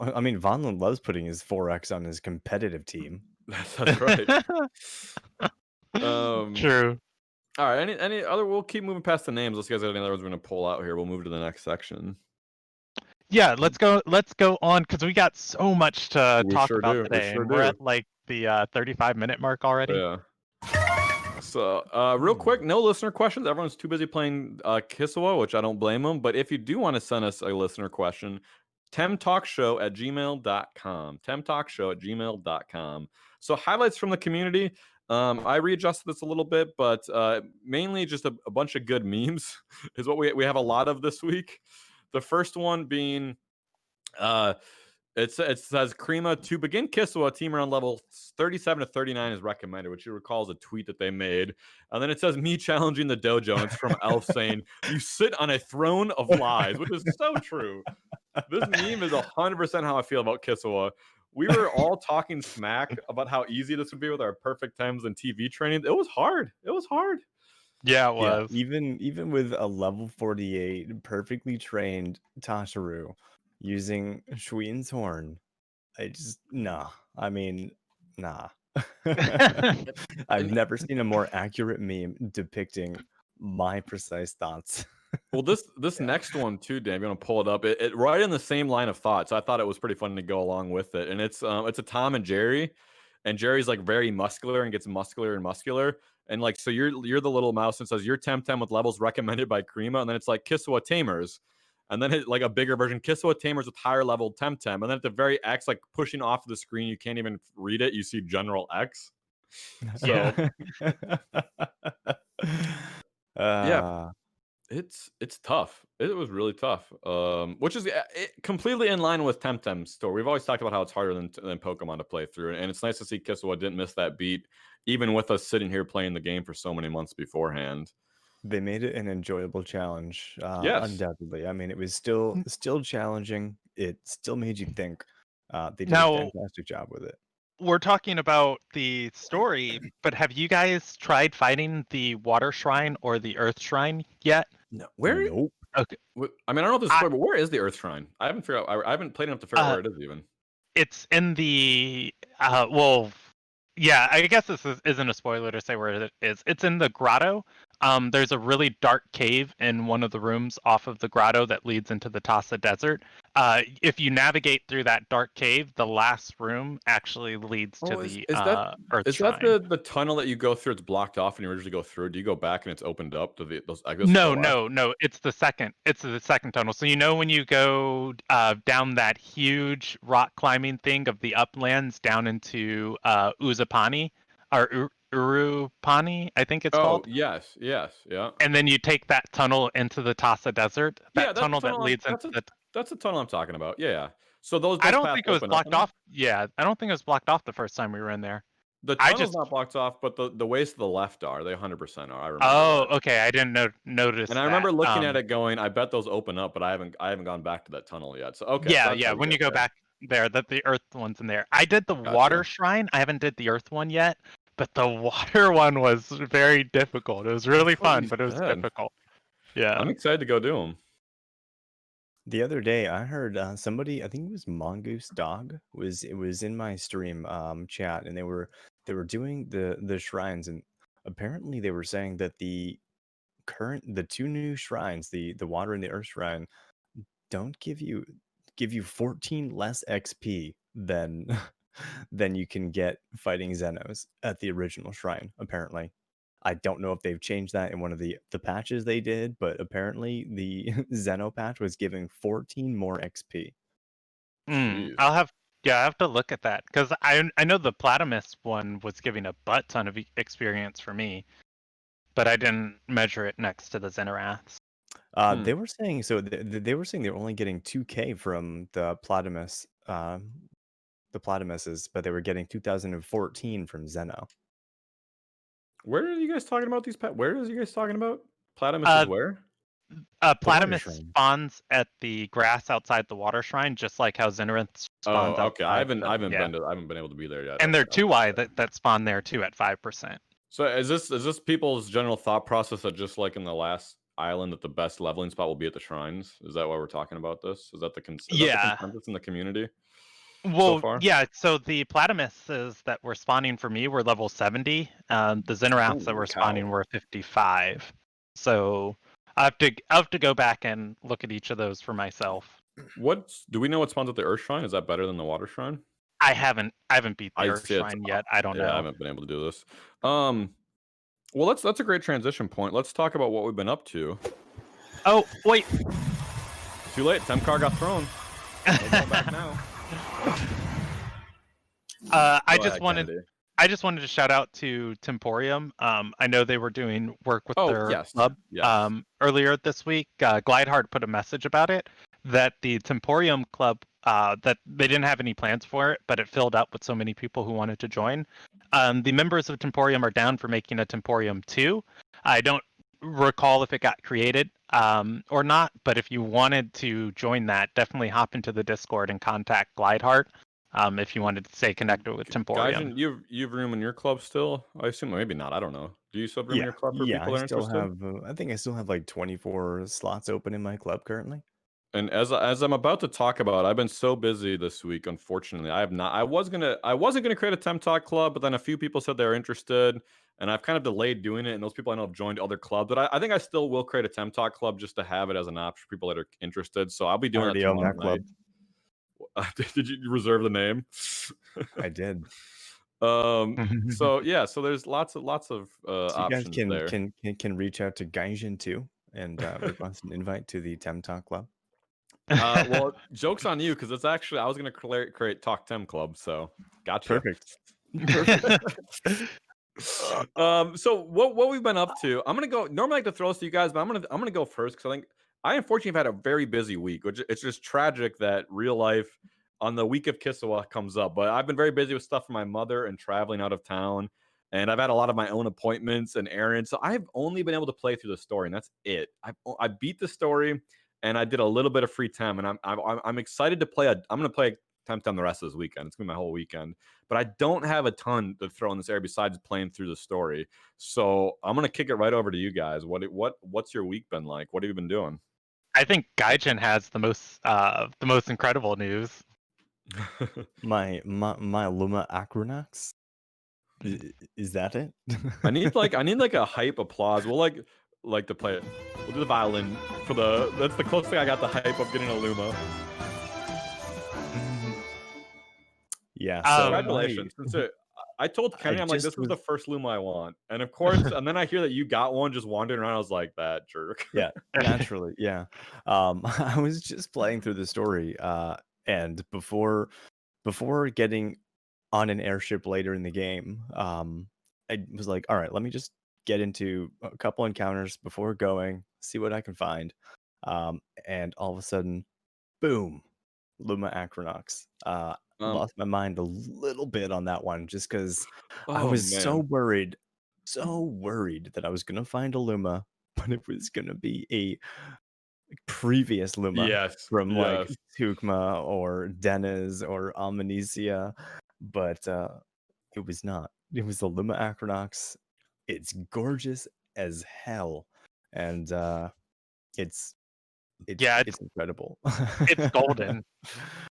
I mean, Vonlin loves putting his 4x on his competitive team. That's right. True. All right. Any other? We'll keep moving past the names. Let's guys got any other ones we're gonna pull out here. We'll move to the next section. Yeah, let's go on because we got so much to We talk sure about do. We today, sure and we're do. at like the 35-minute mark already. Yeah. So, real quick, no listener questions. Everyone's too busy playing Kisiwa, which I don't blame them. But if you do want to send us a listener question, temtalkshow@gmail.com. Temtalkshow@gmail.com. So, highlights from the community. I readjusted this a little bit, but mainly just a bunch of good memes is what we have a lot of this week. The first one being it says Krima to begin Kisiwa, team around level 37 to 39 is recommended, which you recall is a tweet that they made. And then it says me challenging the dojo, and it's from Elf saying, "You sit on a throne of lies," which is so true. This meme is 100% how I feel about Kisiwa. We were all talking smack about how easy this would be with our perfect times and TV training. It was hard. It was hard. Yeah, it Yeah, was. even with a level 48 perfectly trained Tasharu using Shuin's horn, I just nah. I mean, nah. I've never seen a more accurate meme depicting my precise thoughts. Well, this next one too, Dan, you're gonna pull it up. It right in the same line of thought. So I thought it was pretty fun to go along with it. And it's a Tom and Jerry, and Jerry's like very muscular and gets muscular and muscular. And like so you're the little mouse and says you're Temtem with levels recommended by Krima, and then it's like Kisiwa Tamers. And then like a bigger version, Kisiwa Tamers with higher level Temtem. And then at the very X, like pushing off the screen, you can't even read it. You see General X. So yeah, uh, it's tough. It was really tough. Which is completely in line with Temtem's story. We've always talked about how it's harder than Pokemon to play through, and it's nice to see Kisiwa didn't miss that beat, even with us sitting here playing the game for so many months beforehand. they made it an enjoyable challenge, Yes. undoubtedly. I mean, it was still challenging. It still made you think. They did a Now, fantastic job with it. we're talking about the story, but have you guys tried fighting the water shrine or the earth shrine yet? No. Where? Nope. Okay. I mean, I don't know if this is I- spoiled, but where is the Earth Shrine? I haven't figured out. I haven't played enough to figure out where it is even. It's in the well, yeah, I guess this isn't a spoiler to say where it is. It's in the grotto. There's a really dark cave in one of the rooms off of the grotto that leads into the Tasa Desert. If you navigate through that dark cave, the last room actually leads to Is the that Earth is Shrine. that the tunnel that you go through? It's blocked off, and you usually go through. Do you go back and it's opened up? Do those exits No, still are? no. It's the second. It's the second tunnel. So you know when you go down that huge rock climbing thing of the uplands down into Uzapani or Urupani, I think it's Oh called. yes, yeah. And then you take that tunnel into the Tasa Desert. Yeah, That tunnel that leads into the. that's the tunnel I'm talking about. Yeah. So those I don't paths think it was open up blocked now? off. Yeah, I don't think it was blocked off the first time we were in there. The I tunnel's just. not blocked off, but the ways to the left are. They 100% are. I remember Oh, that. okay. I didn't notice And I that. remember looking at it going, I bet those open up, but I haven't gone back to that tunnel yet. So okay, so Yeah, that's yeah. how When you get go there. back there, that the earth one's in there. I did the Gotcha. water shrine. I haven't did the earth one yet, but the water one was very difficult. It was really That's what fun, you but it was said. difficult. Yeah. I'm excited to go do them. The other day, I heard somebody, I think it was Mongoose Dog, was in my stream chat, and they were doing the shrines, and apparently they were saying that the two new shrines, the water and the earth shrine, don't give you 14 less XP than than you can get fighting Xenos at the original shrine, apparently. I don't know if they've changed that in one of the patches they did, but apparently the Xeno patch was giving 14 more XP. Mm, Jeez. I have to look at that because I know the Platamus one was giving a butt ton of experience for me, but I didn't measure it next to the Xenoraths. They were saying so. They were saying they're only getting 2K from the Platamuses, but they were getting 2014 from Zeno. Where are you guys talking about these pet? Where is you guys talking about? Platamus is where? water Platamus shrine. spawns at the grass outside the water shrine, just like how Xenorith spawns Oh, okay. I outside. haven't Yeah. been able to be there yet. And there are Okay. 2Y that spawn there too at 5%. So is this people's general thought process that just like in the last island that the best leveling spot will be at the shrines? Is that why we're talking about this? Is that the Yeah. consensus in the community so Well, far? yeah. So the Platamuses that were spawning for me were level 70. The Xenoraths that Holy were cow. spawning were 55. So I have to go back and look at each of those for myself. Do we know what spawns at the Earth Shrine? Is that better than the Water Shrine? I haven't beat the I Earth see it's Shrine yet. I don't yeah, I know. haven't been able to do this. Well, that's a great transition point. Let's talk about what we've been up to. Oh wait. Too late. Temcar got thrown. We're going back now. I Go just ahead, wanted Kennedy. I just wanted to shout out to Temporium. I know they were doing work with their yes. club Yes. earlier this week. Glideheart put a message about it that the Temporium club that they didn't have any plans for it, but it filled up with so many people who wanted to join. The members of Temporium are down for making a Temporium 2. I don't recall if it got created or not, but if you wanted to join that, definitely hop into the Discord and contact Glideheart. If you wanted to stay connected with Temporium. Gaijin, you've room in your club still? I assume maybe not. I don't know. Do you still have room in Yeah, your club for people I that are still interested? have. I think I still have like 24 slots open in my club currently. And as I'm about to talk about, I've been so busy this week. Unfortunately, I have not. I wasn't gonna create a TemTalk club, but then a few people said they were interested, and I've kind of delayed doing it. And those people I know have joined other clubs, but I think I still will create a TemTalk club just to have it as an option for people that are interested. So I'll be I doing that already own tomorrow that night. club. Did you reserve the name? I did. So yeah, so there's lots of So you guys options there. can reach out to Gaijin too and request an invite to the TemTalk club. Well, joke's on you because it's actually I was gonna create Talk Tem Club, so gotcha. Perfect. Perfect. So what we've been up to, I'm gonna go. Normally I like to throw this to you guys, but I'm gonna go first because I think I unfortunately have had a very busy week, which it's just tragic that real life on the week of Kisiwa comes up. But I've been very busy with stuff for my mother and traveling out of town, and I've had a lot of my own appointments and errands. So I've only been able to play through the story, and that's it. I beat the story, and I did a little bit of free time, and I'm excited to play. I'm gonna play Temtem the rest of this weekend. It's gonna be my whole weekend, but I don't have a ton to throw in this area besides playing through the story. So I'm gonna kick it right over to you guys. What's your week been like? What have you been doing? I think Gaijin has the most incredible news. my Luma Acronax. Is that it? I need like a hype applause. We'll like to play it. We'll do the violin for the. That's the closest thing I got the hype of getting a Luma. Yeah. So Congratulations. I told Kenny, I'm like, this was the first Luma I want. And of course, and then I hear that you got one just wandering around. I was like, that jerk. Yeah, naturally. Yeah. I was just playing through the story, and before getting on an airship later in the game, I was like, all right, let me just get into a couple encounters before going, see what I can find. And all of a sudden, boom, Luma Acronox. Lost my mind a little bit on that one just because I was so worried that I was gonna find a Luma, but it was gonna be a previous Luma from like Tukma or Deniz or Amnesia, but it was not. It was the Luma Acronox. It's gorgeous as hell, and it's incredible. It's golden.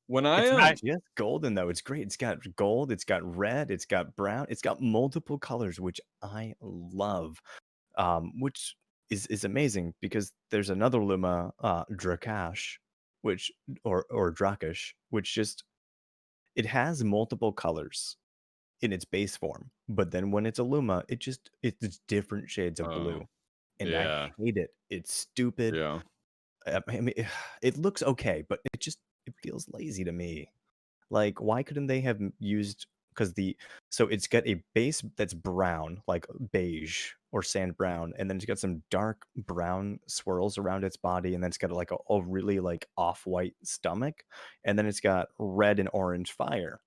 When It's I not just golden though, it's great. It's got gold, it's got red, it's got brown, it's got multiple colors, which I love. Which is amazing because there's another Luma, Drakash, which or Drakash, which just it has multiple colors in its base form, but then when it's a Luma, it's different shades of blue, and I hate it. It's stupid. Yeah. I mean, it looks okay, but it feels lazy to me. Like, why couldn't they have used because so it's got a base that's brown, like beige or sand brown, and then it's got some dark brown swirls around its body, and then it's got like a really like off-white stomach, and then it's got red and orange fire.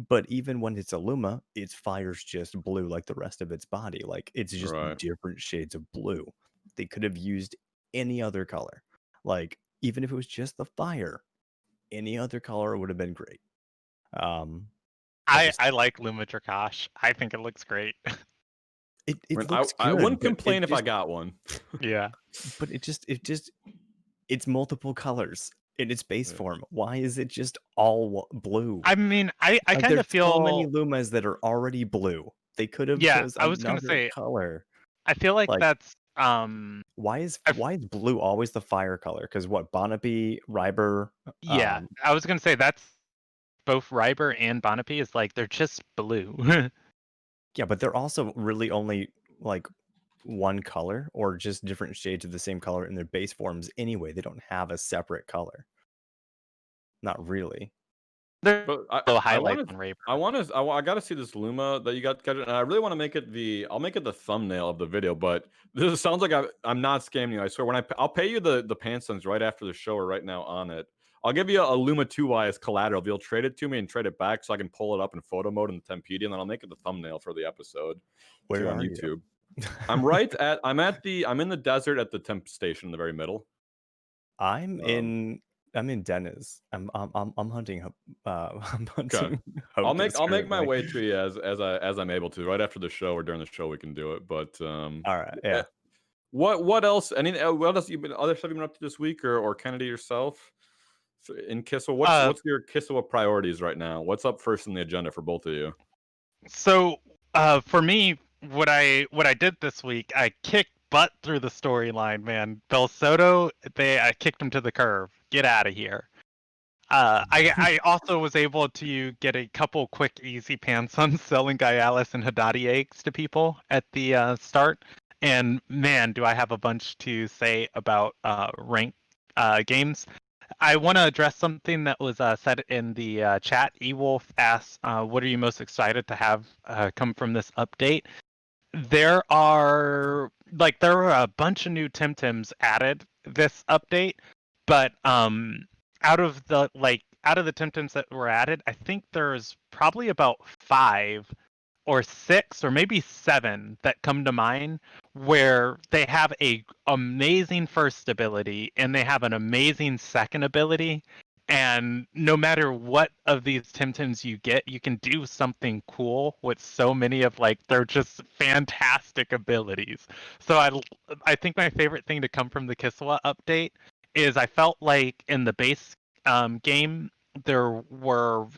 But even when it's a Luma, its fire's just blue like the rest of its body. Like it's just different shades of blue. They could have used any other color. Like, even if it was just the fire, any other color would have been great. I like Luma Drakash. I think it looks great. It I mean, looks I good, wouldn't but complain it if I just got one. Yeah. but it's multiple colors in its base Yeah. form. Why is it just all blue? I mean, I Like, kind of there's so many feel. Lumas that are already blue. They could have Yeah, chose I was gonna another say. color. I feel like Like, that's why is I've- blue always the fire color? Because what, Bonapy, Ryber, yeah, I was gonna say that's both Ryber and Bonapy is like they're just blue. yeah, but they're also really only like one color or just different shades of the same color in their base forms anyway. They don't have a separate color. Not really. There's But no I highlights want on Ryber. I got to see this Luma that you got, and I really want to make it I'll make it the thumbnail of the video. But this sounds like I'm not scamming you. I swear, I'll pay you the pantsuns right after the show or right now on it. I'll give you a Luma 2Y as collateral. If you'll trade it to me and trade it back so I can pull it up in photo mode in the Tempedia, and then I'll make it the thumbnail for the episode. Where on are you? YouTube. I'm in the desert at the temp station in the very middle. I'm in Dennis. I'm hunting I'm Okay. hunting I'll Hocus make my currently. way to you as I'm able to. Right after the show or during the show we can do it. But All right, yeah. what else? What else other stuff you've been up to this week or Kennedy yourself? In Kisiwa, what's your Kisiwa priorities right now? What's up first in the agenda for both of you? So, for me, what I did this week, I kicked butt through the storyline, man. Belsoto, I kicked him to the curb. Get out of here. I also was able to get a couple quick, easy pantsuns selling Gaialis and Hadati eggs to people at the start. And man, do I have a bunch to say about ranked games. I want to address something that was said in the chat. Ewolf asks, "What are you most excited to have come from this update?" There are a bunch of new Temtems added this update, but out of the Temtems that were added, I think there's probably about 5 or 6 or maybe 7 that come to mind where they have a amazing first ability and they have an amazing second ability, and no matter what of these Temtems you get, you can do something cool with so many of they're just fantastic abilities. So I think my favorite thing to come from the Kisiwa update is I felt like in the base game there were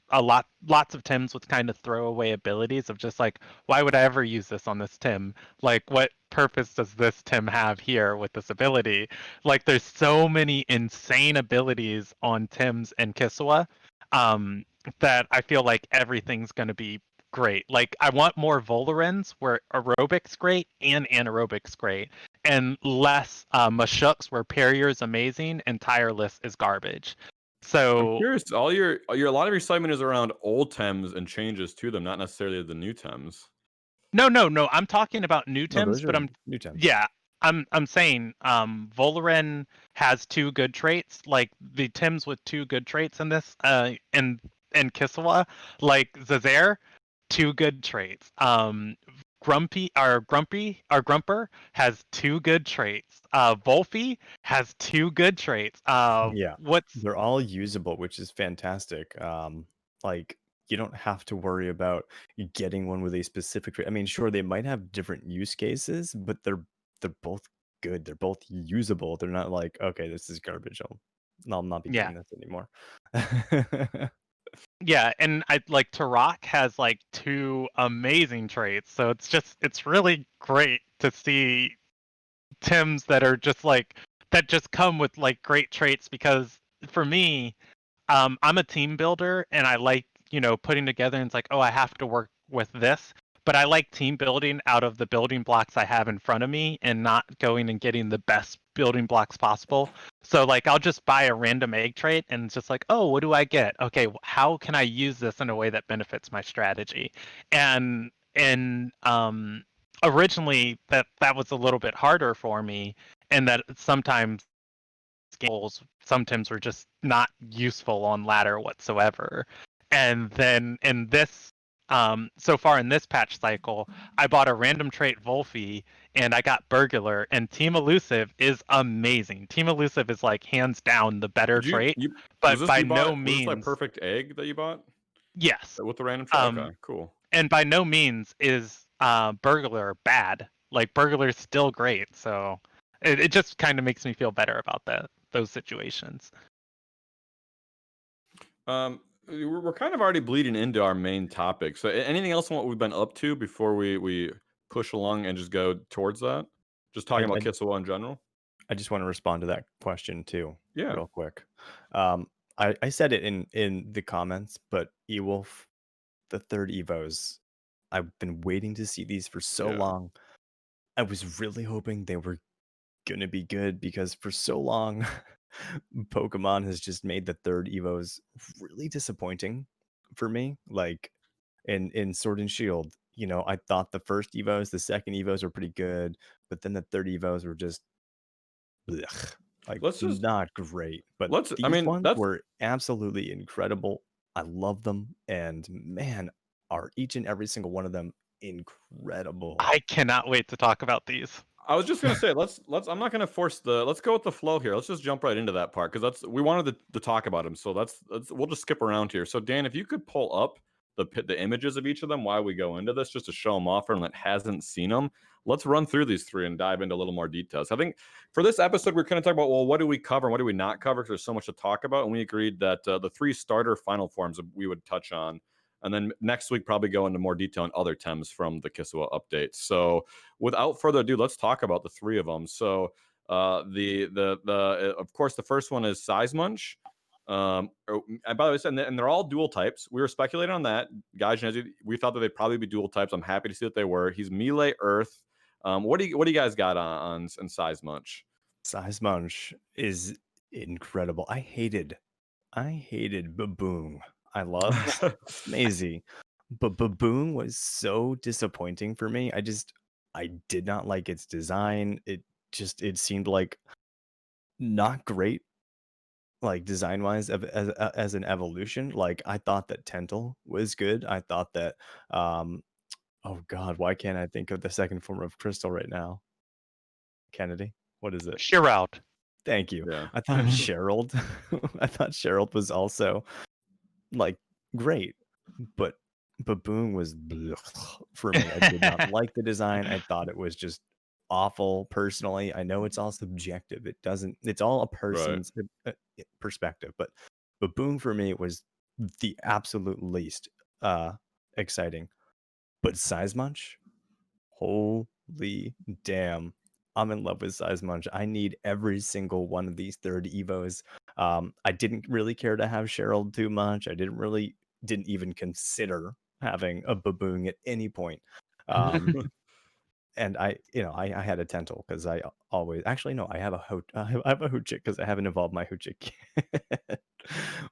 lots of Tims with kind of throwaway abilities of just like, why would I ever use this on this Tim? Like, what purpose does this Tim have here with this ability? Like, there's so many insane abilities on Tims and Kisiwa that I feel like everything's going to be great. Like, I want more Volerens where aerobic's great and anaerobic's great, and less Mashuks where Parrier is amazing and Tireless is garbage. So I'm curious. A lot of your excitement is around old Tems and changes to them, not necessarily the new Tems. no. I'm talking about new No, Tims, those but are new Tims. yeah, I'm saying Voleren has 2 good traits, like the Tims with 2 good traits in this and Kisiwa, like Zazair, 2 good traits. Grumper has 2 good traits. Volfy has 2 good traits. Yeah, What's they're all usable, which is fantastic. Like, you don't have to worry about getting one with a specific trait. I mean, sure, they might have different use cases, but they're both good. They're both usable. They're not like, okay, this is garbage. I'll not be yeah. getting this anymore. Yeah, and I like Turok has 2 amazing traits, so it's really great to see Tims that are just that just come with great traits, because for me, I'm a team builder and I like, putting together, and it's like, oh, I have to work with this. But I like team building out of the building blocks I have in front of me and not going and getting the best building blocks possible. So I'll just buy a random egg trait and it's just like, oh, what do I get? Okay, how can I use this in a way that benefits my strategy? And originally that was a little bit harder for me, and that sometimes some Tims were just not useful on ladder whatsoever. And then in this so far in this patch cycle, I bought a random trait Volfy and I got Burglar, and Team Elusive is amazing. Team Elusive is like hands down the better Did you, trait, you was but this by you bought? no Was this like means. perfect egg that you bought Yes. with the random trait? Um, Okay, cool. and by no means is Burglar bad. Like Burglar's still great, so it just kind of makes me feel better about those situations. We're kind of already bleeding into our main topic. So anything else on what we've been up to before we push along and just go towards that? Just talking about Kisiwa in general. I just want to respond to that question too, Yeah. real quick. I said it in the comments, but Ewolf, the third Evos, I've been waiting to see these for so Yeah. long. I was really hoping they were gonna be good because for so long, Pokemon has just made the third Evos really disappointing for me. Like in Sword and Shield, you know, I thought the first Evos, the second Evos were pretty good, but then the third Evos were just blech, like Let's just not great. But let's. I these mean, ones that's were absolutely incredible. I love them, and man, are each and every single one of them incredible. I cannot wait to talk about these. I was just gonna say let's. I'm not gonna force the. Let's go with the flow here. Let's just jump right into that part because we wanted to talk about them. So let's we'll just skip around here. So Dan, if you could pull up the images of each of them while we go into this, just to show them off for anyone that hasn't seen them. Let's run through these three and dive into a little more details. I think for this episode we're going to talk about, well, what do we cover and what do we not cover? Because there's so much to talk about, and we agreed that the three starter final forms we would touch on. And then next week, probably go into more detail on other Tems from the Kisiwa update. So without further ado, let's talk about the three of them. So of course, the first one is Size Munch. And by the way, and they're all dual types. We were speculating on that. Guys, we thought that they'd probably be dual types. I'm happy to see that they were. He's Melee Earth. What do you guys got on Size Munch? Size Munch is incredible. I hated Baboon. I loved Maisie, but Baboon was so disappointing for me. I did not like its design. It seemed like not great, like design wise as an evolution. Like I thought that Tental was good. I thought that oh god, why can't I think of the second form of Crystal right now? Kennedy, what is it? Shroud. Thank you. Yeah. I thought Sherald. I thought Sherald was also like great, but Baboon was blech for me. I did not like the design. I thought it was just awful. Personally, I know it's all subjective. It's all a person's perspective, but Baboon for me was the absolute least exciting. But Size Munch, holy damn. I'm in love with Size Munch. I need every single one of these third Evos. I didn't really care to have Cheryl too much. I didn't even consider having a Baboon at any point. And I had a Tental because I always actually no, I have a Hootchik because I haven't evolved my Hootchik yet.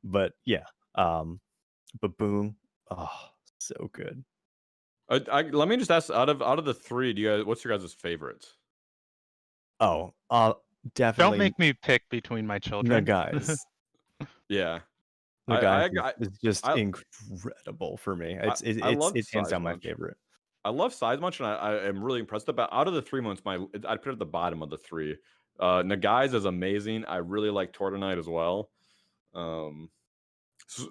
But yeah, Baboon, oh, so good. Let me just ask, out of the three, what's your guys' favorites? Oh, definitely. Don't make me pick between my children. Guys. Yeah. The guys is just incredible for me. It's hands down my favorite. I love Size Munch, and I am really impressed about. Out of the three months, I'd put it at the bottom of the three. Nagai's is amazing. I really like Tortonite as well. So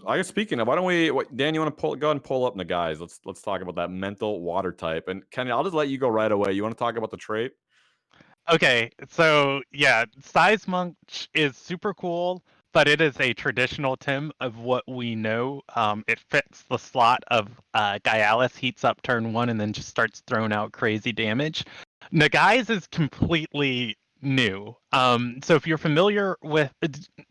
I guess speaking of, why don't we, Dan? You want to go ahead and pull up Nagai's? Let's talk about that mental water type. And Kenny, I'll just let you go right away. You want to talk about the trait? Okay, so yeah, Size Munch is super cool, but it is a traditional Tim of what we know. It fits the slot of Gaialis heats up turn 1 and then just starts throwing out crazy damage. Nagai's is completely new. So if you're familiar with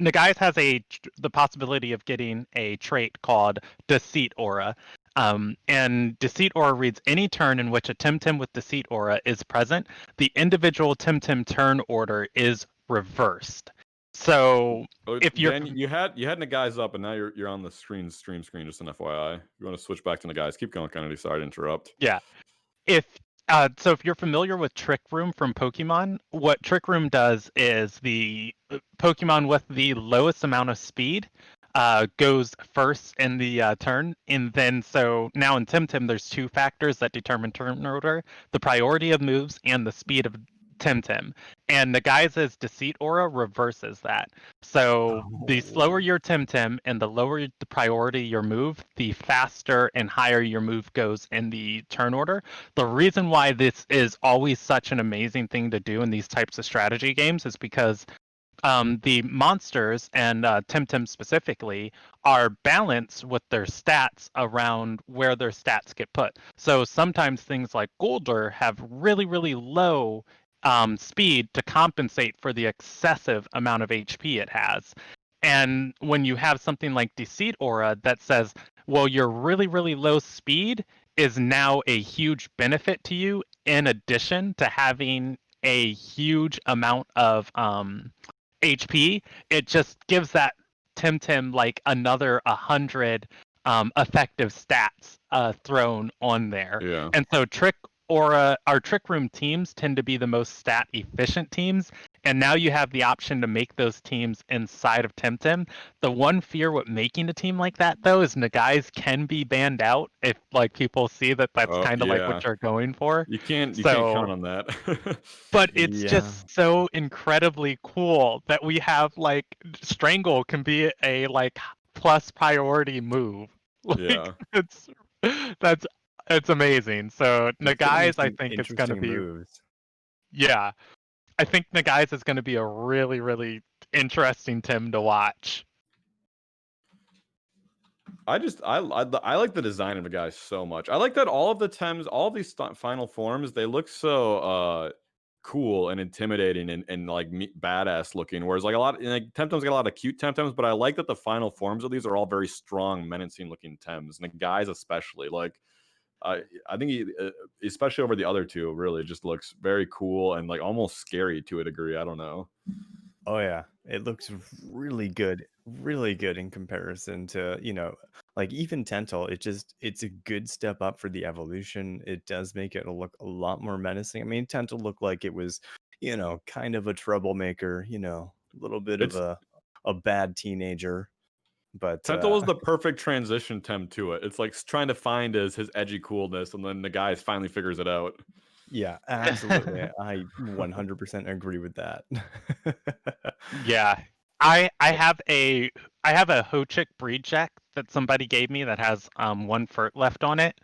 Nagai's has the possibility of getting a trait called Deceit Aura. And Deceit Aura reads any turn in which a Temtem with Deceit Aura is present, the individual Temtem turn order is reversed. So if you're Dan, you had Nagai's up, and now you're on the stream screen. Just an FYI, you want to switch back to Nagai's. Keep going, Kennedy. Sorry to interrupt. Yeah, so if you're familiar with Trick Room from Pokemon, what Trick Room does is the Pokemon with the lowest amount of speed goes first in the turn, and then so now in Temtem there's two factors that determine turn order: the priority of moves and the speed of Temtem. And Nagai's Deceit Aura reverses that. So the slower your Temtem and the lower the priority your move, the faster and higher your move goes in the turn order. The reason why this is always such an amazing thing to do in these types of strategy games is because the monsters and Temtem specifically are balanced with their stats around where their stats get put. So sometimes things like Golder have really, really low speed to compensate for the excessive amount of HP it has. And when you have something like Deceit Aura that says, well, your really, really low speed is now a huge benefit to you, in addition to having a huge amount of HP, it just gives that Temtem like another 100 effective stats thrown on there. Yeah. And so our Trick Room teams tend to be the most stat efficient teams, and now you have the option to make those teams inside of Temtem. The one fear with making a team like that though is Nagai's can be banned out if like people see that that's Oh, kind of like yeah. what you're going for. You can't So count on that. but it's Yeah. just so incredibly cool that we have like Strangle can be a like plus priority move. Like Yeah. that's it's amazing. So They're gonna make Nagai's I some think it's gonna interesting be moves. yeah. I think Nagai's is gonna be a really, really interesting Tim to watch. I like the design of the guy so much. I like that all of the Tems, all of these final forms, they look so cool and intimidating and like badass looking. Whereas like a lot, like Temtem's got a lot of cute Temtems, but I like that the final forms of these are all very strong, menacing looking Tems, and the guys especially. Like I think he, especially over the other two, really just looks very cool and like almost scary to a degree. I don't know. Oh yeah, it looks really good in comparison to, like even Tental. It's a good step up for the evolution. It does make it look a lot more menacing. I mean, Tental looked like it was, kind of a troublemaker, a little bit of It's a bad teenager, but Tental was the perfect transition Tem to it. It's like trying to find his edgy coolness, and then the guy finally figures it out. yeah, absolutely. I 100% agree with that. Yeah. I have a Hochik breed check that somebody gave me that has one fert left on it.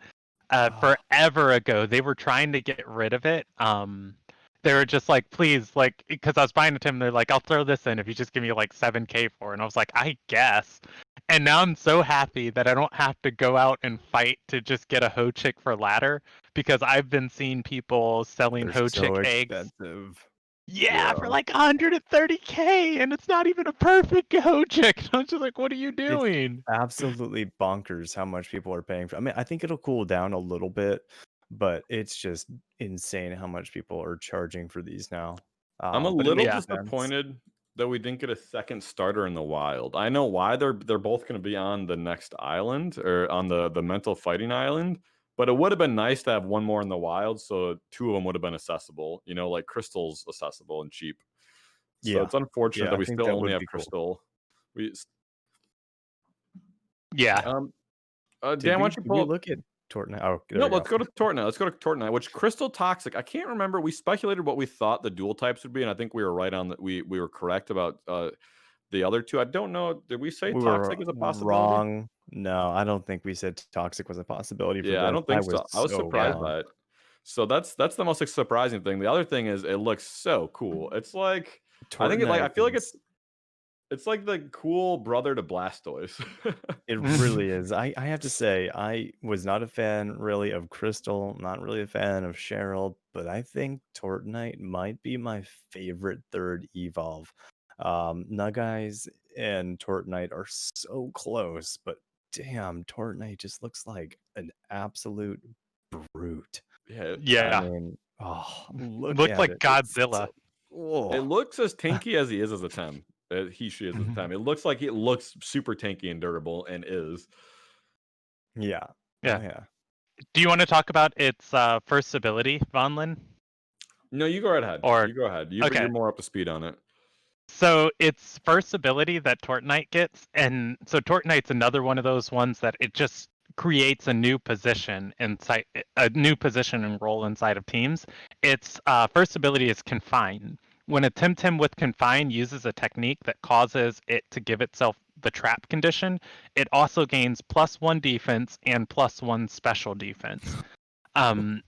Oh, Forever ago, they were trying to get rid of it. They were just like, please, like, because I was buying it to him. They're like, I'll throw this in if you just give me like 7K for it. And I was like, I guess. And now I'm so happy that I don't have to go out and fight to just get a Hochik for ladder, because I've been seeing people selling they're so Hochik eggs. expensive. Yeah, Yeah. for like 130K, and it's not even a perfect Hochik. I'm just like, what are you It's doing? absolutely bonkers how much people are paying for. I mean, I think it'll cool down a little bit, but it's just insane how much people are charging for these now. I'm a But it little makes Yeah. sense. disappointed that we didn't get a second starter in the wild. I know why they're both going to be on the next island or on the mental fighting island, but it would have been nice to have one more in the wild, so two of them would have been accessible. You know, like Crystal's accessible and cheap. So Yeah, it's unfortunate yeah, that I we think still that only would have be cool. Crystal. We Yeah. Dan, why don't you Did pull we up? look at Tortna? Oh, there No, we go. let's go to Tortna. Let's go to Tortna, which Crystal Toxic. I can't remember. We speculated what we thought the dual types would be, and I think we were right on that. We were correct about the other two. I don't know. Did we say We Toxic were is a possibility? wrong. No, I don't think we said toxic was a possibility for Yeah, I this. don't I think was so. I was so surprised wrong. by it. So that's the most surprising thing. The other thing is it looks so cool. It's like I think it like I Tortnite feel like is it's like the cool brother to Blastoise. It really is. I have to say, I was not a fan really of Crystal, not really a fan of Cheryl, but I think Tortnite might be my favorite third evolve. Nugeyes and Tortnite are so close, but damn, Tortnite just looks like an absolute brute. Yeah, I Yeah. mean, oh, look Looked at like it. It's Godzilla. so, oh. it looks as tanky as he is as a Tem. She is as a Tem. It looks like it looks super tanky and durable and is. Yeah. Yeah. Oh yeah. Do you want to talk about its first ability, Von Lin? No, you go right ahead. Or You go ahead. You're okay. more up to speed on it. So its first ability that Tortonite gets, and so Tortonite's another one of those ones that it just creates a new position inside, a new position and role inside of teams. Its first ability is Confine. When a Temtem with Confine uses a technique that causes it to give itself the trap condition, it also gains +1 defense and +1 special defense.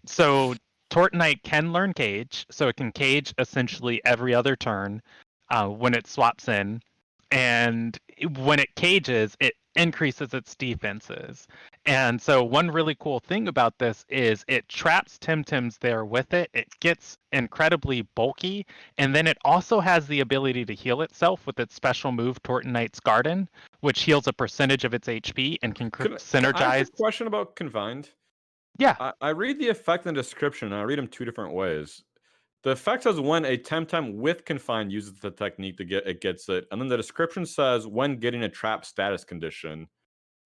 So Tortonite can learn Cage, so it can Cage essentially every other turn when it swaps in, and when it cages, it increases its defenses. And so one really cool thing about this is it traps Temtems there with it. It gets incredibly bulky, and then it also has the ability to heal itself with its special move, Tortonite's Garden, which heals a percentage of its HP and can Can I synergize. ask a question about confined? Yeah, I read the effect and description, and I read them two different ways. The effect says when a Temtem with Confine uses the technique to gets it, and then the description says when getting a trap status condition.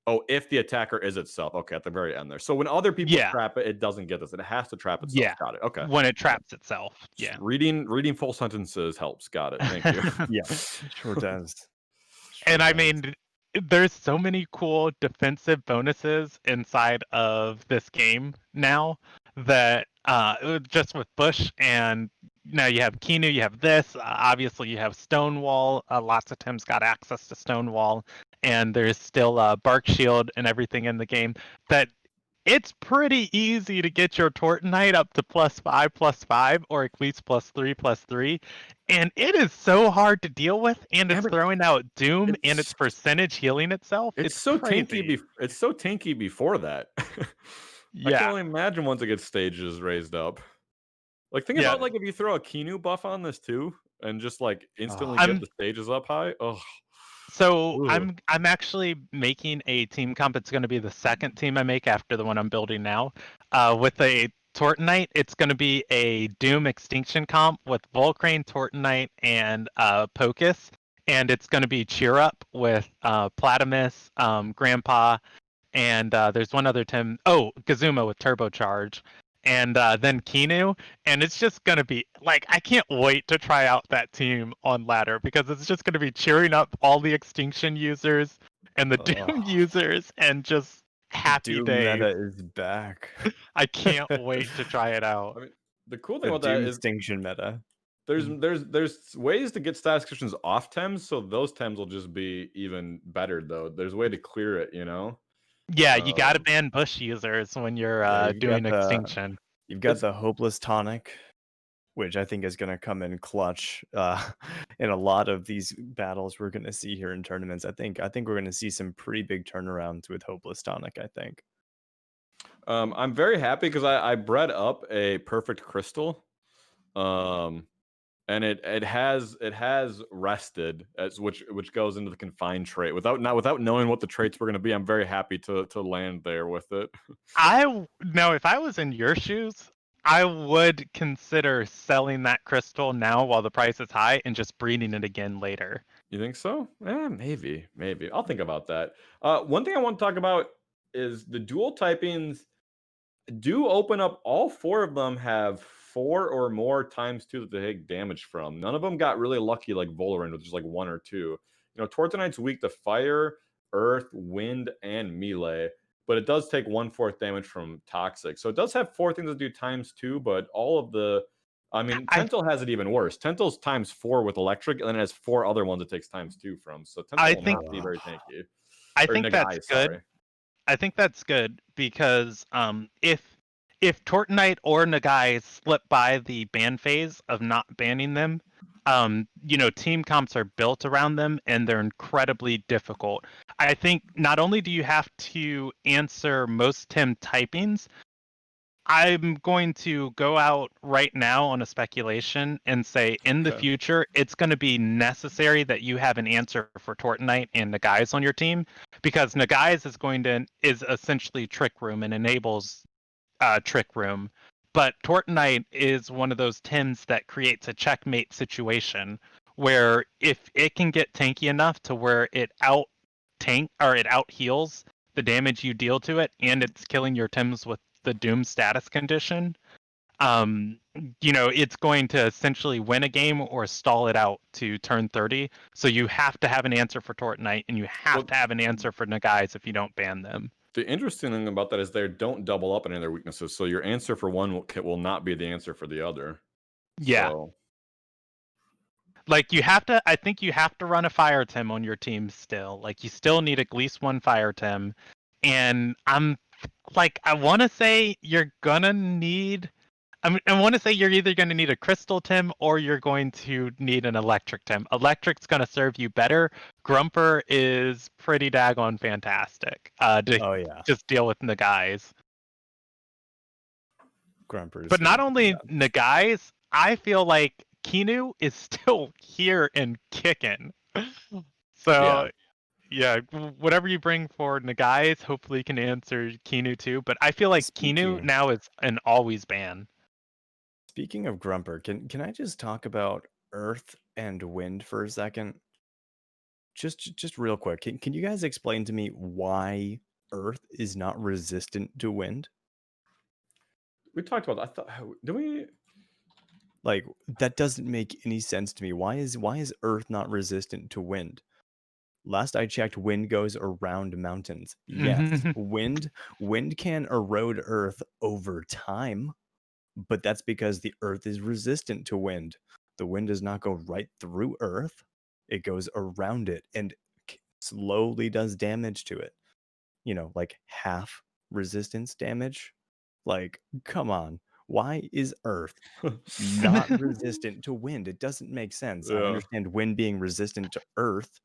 Oh, if the attacker is itself. Okay, at the very end there. So when other people yeah, trap it, it doesn't get this. It has to trap itself. yeah. Got it. Okay. When it Okay. traps itself. Just Yeah. reading full sentences helps. Got it. Thank you. Yeah, sure does. And Sure I does. mean, there's so many cool defensive bonuses inside of this game now that just with Bush, and now you have Kinu, you have this. Obviously, you have Stonewall. Lots of Tim's got access to Stonewall, and there's still Bark Shield and everything in the game that. It's pretty easy to get your Tortonite up to +5/+5, or at least +3/+3, and it is so hard to deal with, and it's throwing out Doom and its It's percentage healing itself. it's It's so crazy. tanky. It's so tanky before that. I can Yeah, only imagine once it gets stages raised up. Like think yeah. about like if you throw a Kinu buff on this too, and just like instantly Ah, get I'm the stages up high. Oh, so I'm actually making a team comp. It's going to be the second team I make after the one I'm building now. With a Tortonite, it's going to be a Doom Extinction comp with Volcrane, Tortonite, and Pocus. And it's going to be Cheer Up with Platimus, Grandpa, and there's one other Tim. Oh, Kazuma with Turbocharge, and then Kinu. And it's just gonna be like I can't wait to try out that team on ladder because it's just gonna be cheering up all the Extinction users and the Doom users and just happy Doom days. meta is back. I can't wait to try it out. I mean, the cool thing The about that Doom is extinction meta. there's ways to get status descriptions off Tems, so those Tems will just be even better though. There's a way to clear it, you know. Yeah, you gotta Um, ban Bush users when you're Yeah, doing Extinction. you've got It's- the hopeless tonic, which I think is going to come in clutch in a lot of these battles we're going to see here in tournaments. I think we're going to see some pretty big turnarounds with hopeless tonic. I think. I'm very happy because I bred up a perfect crystal, and it has rested as which goes into the confined trait without knowing what the traits were going to be. I'm very happy to land there with it. Now, if I was in your shoes, I would consider selling that crystal now while the price is high and just breeding it again later. You think so? Maybe. I'll think about that. One thing I want to talk about is the dual typings do open up. All four of them have 4 or more ×2 that they take damage from. None of them got really lucky like Volarin, which is like 1 or 2. You know, Tortonite's weak to fire, earth, wind, and melee, but it does take 1/4 damage from toxic. So it does have 4 things that do ×2, but all of the I mean, I Tental has it even worse. Tental's ×4 with electric, and then it has 4 other ones it takes ×2 from. So I Tental will think not be very tanky. I Or think that's Nagai, good. sorry. I think that's good because if Tortonite or Nagai slip by the ban phase of not banning them, team comps are built around them and they're incredibly difficult. I think not only do you have to answer most Tim typings, I'm going to go out right now on a speculation and say in the Okay. future it's going to be necessary that you have an answer for Tortonite and Nagai's on your team because Nagai's is essentially Trick Room and enables Trick Room, but Tortonite is one of those Tims that creates a checkmate situation where if it can get tanky enough to where it out heals the damage you deal to it and it's killing your Tims with the Doom status condition, it's going to essentially win a game or stall it out to turn 30. So you have to have an answer for Tortonite, and you have Well, to have an answer for Nagais if you don't ban them. the interesting thing about that is they don't double up any of their weaknesses, so your answer for one will not be the answer for the other. Yeah. So, Like I think you have to run a Fire Tim on your team still. Like you still need at least one Fire Tim. And I want to say you're gonna need. I want to say you're either going to need a Crystal Tim or you're going to need an Electric Tim. Electric's going to serve you better. Grumper is pretty daggone fantastic to Oh yeah, just deal with Nagais. Grumpers. But not only Nagais, I feel like Kinu is still here and kicking. So yeah, whatever you bring for Nagais, hopefully you can answer Kinu too. But I feel like Kinu now is an always ban. Speaking of Grumper, can I just talk about Earth and Wind for a second? Just real quick. Can you guys explain to me why Earth is not resistant to wind? we talked about that. I thought, did we? Like that doesn't make any sense to me. Why is Earth not resistant to wind? Last I checked, wind goes around mountains. Yes, wind can erode Earth over time, but that's because the Earth is resistant to wind. The wind does not go right through Earth. It goes around it and slowly does damage to it. Like half resistance damage. Like, come on. Why is Earth not resistant to wind? It doesn't make sense. I Yeah. understand wind being resistant to Earth,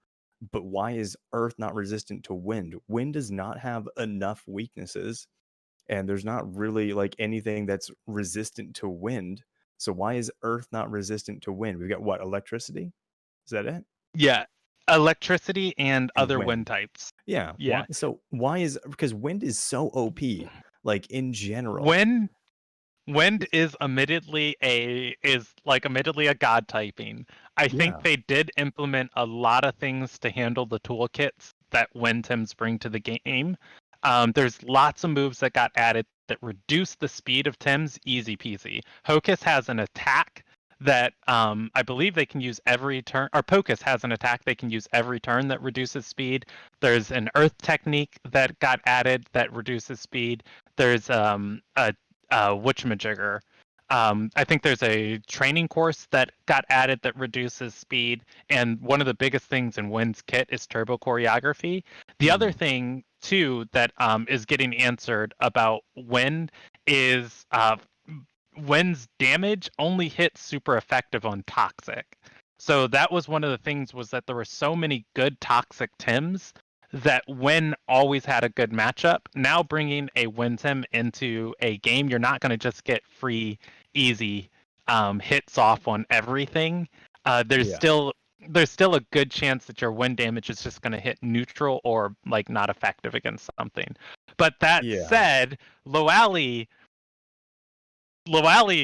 but why is Earth not resistant to wind? Wind does not have enough weaknesses, and there's not really like anything that's resistant to wind. So why is Earth not resistant to wind? We've got what, electricity? Is that it? Yeah, electricity and other wind. wind types. Yeah. Yeah. Why is, because wind is so OP, like in general. Wind is admittedly a god typing. I think they did implement a lot of things to handle the toolkits that Wind Tims bring to the game. There's lots of moves that got added that reduce the speed of Tims, easy peasy. Hocus has an attack that I believe they can use every turn, or Pocus has an attack they can use every turn that reduces speed. There's an Earth technique that got added that reduces speed. There's a whatchamajigger. I think there's a training course that got added that reduces speed, and one of the biggest things in Wind's kit is turbo choreography. The other thing too that is getting answered about Wind is Wind's damage only hits super effective on toxic. So that was one of the things, was that there were so many good toxic Tims that Win always had a good matchup. Now bringing a Win Tim into a game, you're not going to just get free, easy hits off on everything. There's still a good chance that your Win damage is just going to hit neutral or like not effective against something. But that said, Loali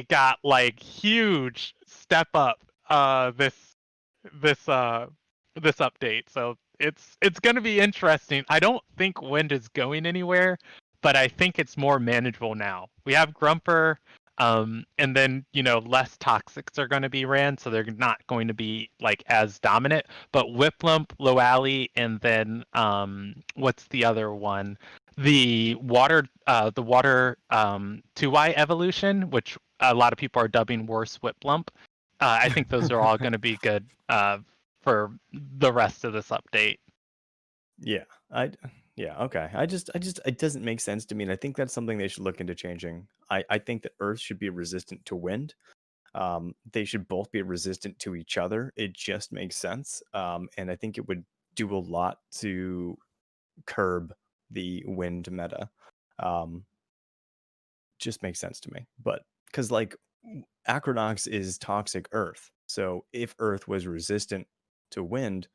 got like huge step up this update. So it's going to be interesting. I don't think Wind is going anywhere, but I think it's more manageable now. We have Grumper, and then less toxics are going to be ran, so they're not going to be like as dominant. But Whiplump, Loali, and then what's the other one? The water 2Y evolution, which a lot of people are dubbing worse Whiplump. I think those are all going to be good for the rest of this update. Yeah, okay. It doesn't make sense to me, and I think that's something they should look into changing. I think that Earth should be resistant to wind. They should both be resistant to each other. It just makes sense, and I think it would do a lot to curb the wind meta. Just makes sense to me, but because like Acronox is toxic Earth, so if Earth was resistant to wind,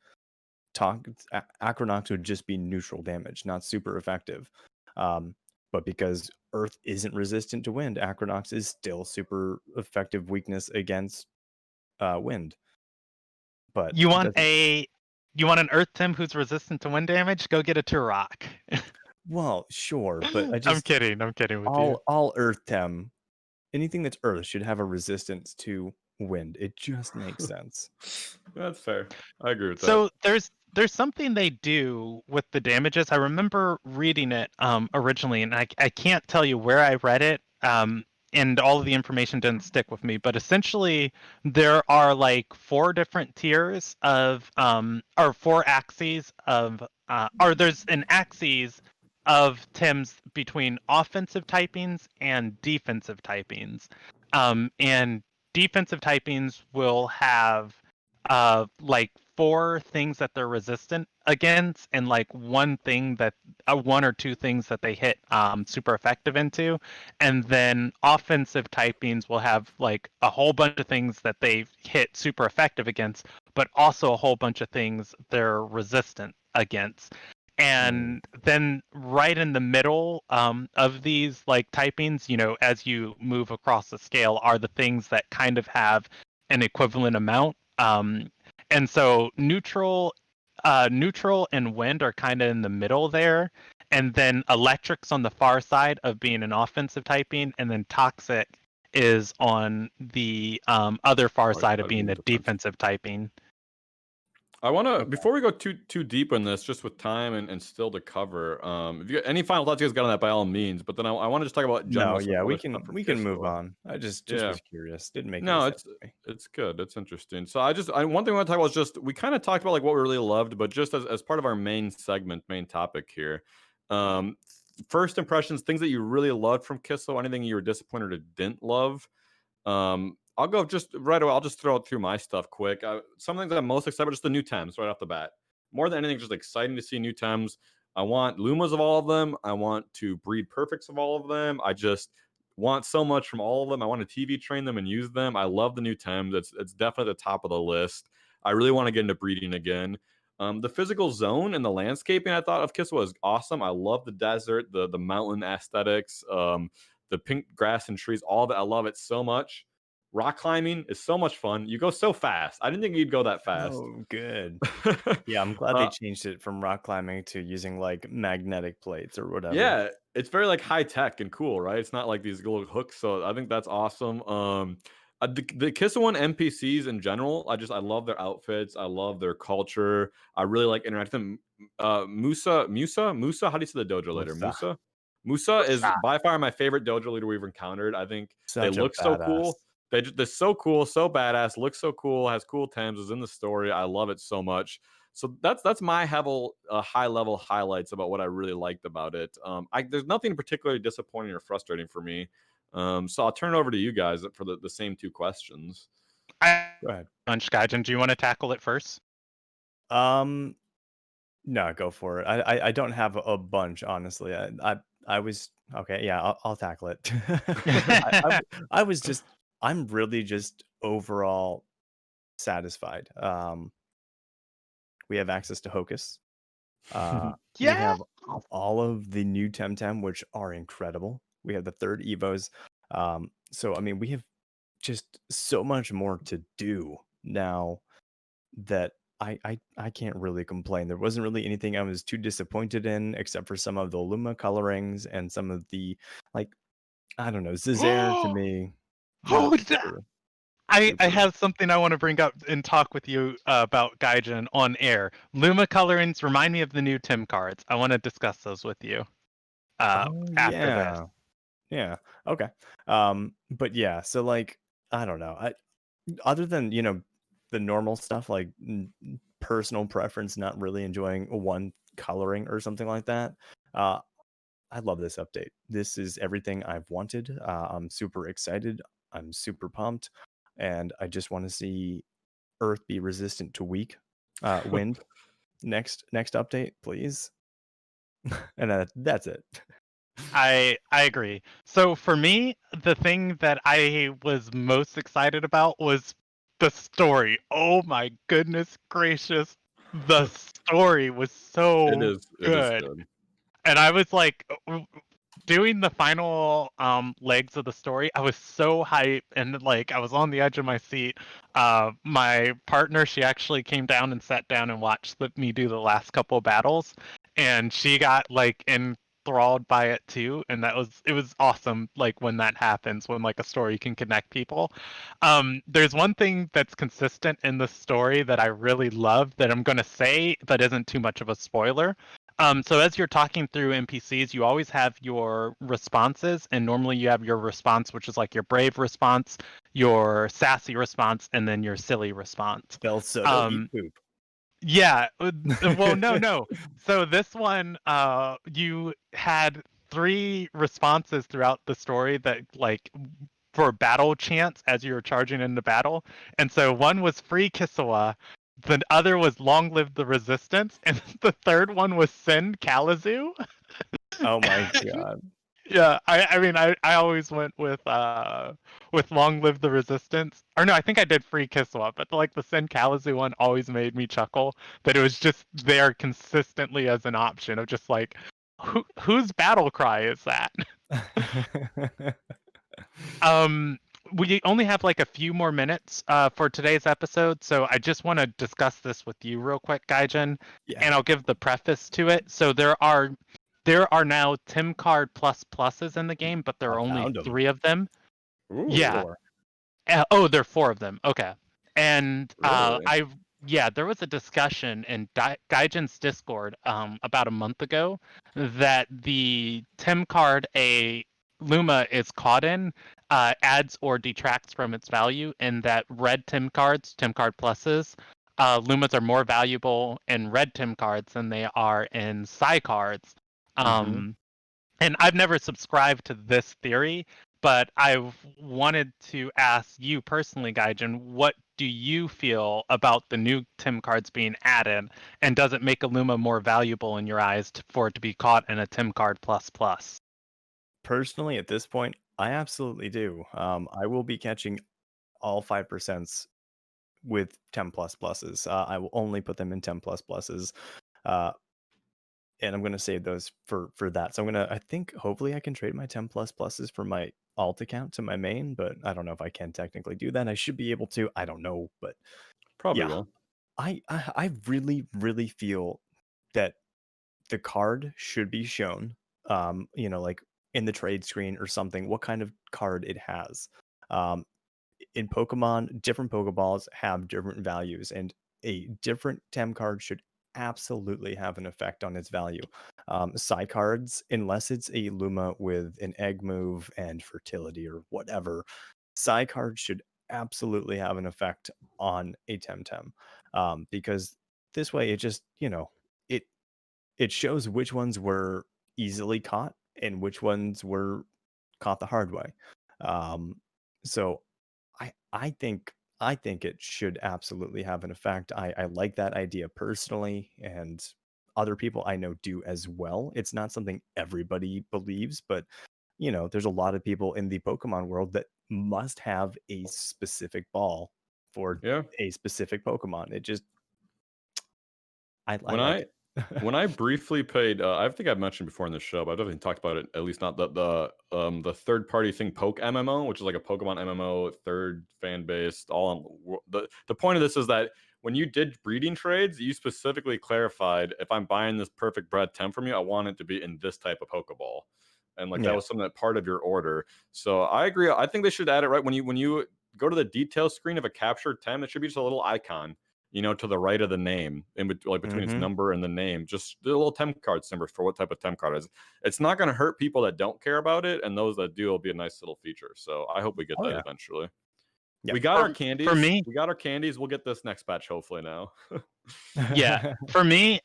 Acronox would just be neutral damage, not super effective. But because Earth isn't resistant to wind, Acronox is still super effective weakness against wind. But you want an Earth Tim who's resistant to wind damage? Go get a Turok. Well, sure, but I'm kidding with you. All Earth Tem anything that's earth should have a resistance to wind. It just makes sense. That's fair. I agree with that. So there's something they do with the damages. I remember reading it originally, and I can't tell you where I read it. And all of the information didn't stick with me. But essentially, there are like 4 different tiers of or 4 axes of or there's an axes of Tim's between offensive typings and defensive typings. And defensive typings will have like 4 things that they're resistant against, and like 1 thing that 1 or 2 things that they hit super effective into. And then offensive typings will have like a whole bunch of things that they hit super effective against, but also a whole bunch of things they're resistant against. And then right in the middle of these like typings, as you move across the scale, are the things that kind of have an equivalent amount. And so neutral and wind are kind of in the middle there, and then electric's on the far side of being an offensive typing, and then toxic is on the other far side of being a defensive typing. I want to, before we go too deep in this, just with time and still to cover, if you got any final thoughts you guys got on that, by all means. But then I want to just talk about general. No, yeah, we stuff for can move Kisiwa. on. I just was curious. Didn't make No, any sense to me. it's good. It's interesting. So one thing I want to talk about is just, we kind of talked about like what we really loved, but just as part of our main topic here, first impressions, things that you really loved from Kisiwa, anything you were disappointed or didn't love. I'll go just right away. I'll just throw through my stuff quick. Some things I'm most excited about, just the new Tems right off the bat. More than anything, just exciting to see new Tems. I want Lumas of all of them. I want to breed perfects of all of them. I just want so much from all of them. I want to TV train them and use them. I love the new Tems. It's definitely at the top of the list. I really want to get into breeding again. The physical zone and the landscaping I thought of Kisiwa was awesome. I love the desert, the mountain aesthetics, the pink grass and trees, all of it. I love it so much. Rock climbing is so much fun. You go so fast. I didn't think you'd go that fast. Oh, good. Yeah, I'm glad they changed it from rock climbing to using like magnetic plates or whatever. Yeah, it's very like high tech and cool, right? It's not like these little hooks. So I think that's awesome. The Kisiwa NPCs in general, I love their outfits. I love their culture. I really like interacting. Musa. How do you say the dojo leader? Musa is by far my favorite dojo leader we've encountered. I think they look so cool. They're so cool, so badass, looks so cool, has cool Tems, is in the story. I love it so much. So that's my high level highlights about what I really liked about it. There's nothing particularly disappointing or frustrating for me. So I'll turn it over to you guys for the same 2 questions. Go ahead. Bunch, Gaijin, do you want to tackle it first? No, go for it. I don't have a bunch, honestly. I was okay. Yeah, I'll tackle it. I'm really just overall satisfied. We have access to Hocus. We have all of the new Temtem, which are incredible. We have the 3rd Evos. So I mean, we have just so much more to do now that I can't really complain. There wasn't really anything I was too disappointed in, except for some of the Luma colorings and some of the, like, I don't know, Zizair to me. I have something I want to bring up and talk with you about Gaijin on air. Luma colorings remind me of the new Tim cards. I want to discuss those with you after this. Yeah. Okay. But yeah, so like, I don't know. Other than, the normal stuff like personal preference, not really enjoying one coloring or something like that. I love this update. This is everything I've wanted. I'm super excited. I'm super pumped. And I just want to see Earth be resistant to wind. Next update, please. And that's it. I agree. So for me, the thing that I was most excited about was the story. Oh my goodness gracious. The story was so good. And I was like doing the final legs of the story, I was so hyped and like I was on the edge of my seat. My partner, she actually came down and sat down and watched me do the last couple of battles, and she got like in enthralled by it too, and it was awesome. Like when that happens, when like a story can connect people. There's one thing that's consistent in the story that I really love that I'm gonna say, but isn't too much of a spoiler. So as you're talking through NPCs, you always have your responses, and normally you have your response, which is like your brave response, your sassy response, and then your silly response. Bell Soto eat poop. Yeah. Well, no. So this one, you had 3 responses throughout the story that like for battle chants as you were charging into battle. And so one was free Kisiwa, the other was long live the resistance, and the third one was send Kalamazoo. Oh my god. Yeah, I mean I always went with long live the resistance. Or no, I think I did free Kisiwa, but like the Send Kalamazoo one always made me chuckle that it was just there consistently as an option of just like whose battle cry is that? We only have like a few more minutes for today's episode, so I just want to discuss this with you real quick, Gaijin, Yeah. and I'll give the preface to it. So there are now Tim Card pluses in the game, but there are I only found 'em. 3 of them. Ooh, Yeah. Four. Oh, there are 4 of them. Okay. And Really? there was a discussion in Gaijin's Discord about a month ago that the Tim card a Luma is caught in adds or detracts from its value, and that red Tim card pluses, Lumas are more valuable in red Tim cards than they are in Psi cards. Mhm. And I've never subscribed to this theory, but I've wanted to ask you personally, Gaijin, what do you feel about the new Tim cards being added, and does it make a Luma more valuable in your eyes for it to be caught in a Tim card plus? Personally, at this point, I absolutely do. I will be catching all 5% with 10 plus pluses. I will only put them in 10 plus pluses. And I'm gonna save those for that. So I think hopefully I can trade my 10 plus pluses for my alt account to my main, but I don't know if I can technically do that. I should be able to. I don't know, but Probably yeah, will. I really really feel that the card should be shown. Like in the trade screen or something. What kind of card it has. Um, in Pokemon, different Pokeballs have different values, and a different TEM card should absolutely have an effect on its value. Psi cards, unless it's a Luma with an egg move and fertility or whatever, Psi cards should absolutely have an effect on a Temtem. Because this way it just, it it shows which ones were easily caught and which ones were caught the hard way. So I think it should absolutely have an effect. I like that idea personally, and other people I know do as well. It's not something everybody believes, but there's a lot of people in the Pokemon world that must have a specific ball for Yeah. a specific Pokemon. It just I When like I it. when I briefly played, I think I've mentioned before in the show, but I've definitely talked about it. At least not the third party thing, Poke MMO, which is like a Pokemon MMO, third fan based. The point of this is that when you did breeding trades, you specifically clarified if I'm buying this perfect bred temp from you, I want it to be in this type of Pokeball, and like that Yeah. was something that part of your order. So I agree. I think they should add it right when you go to the details screen of a captured temp. It should be just a little icon, to the right of the name, between its Mhm. number and the name, just the little temp card symbol for what type of temp card it is. It's not going to hurt people that don't care about it, and those that do will be a nice little feature. So I hope we get Oh that yeah. eventually. Yep. We got our For candies. me, We got our candies. We'll get this next batch hopefully now. yeah, for me,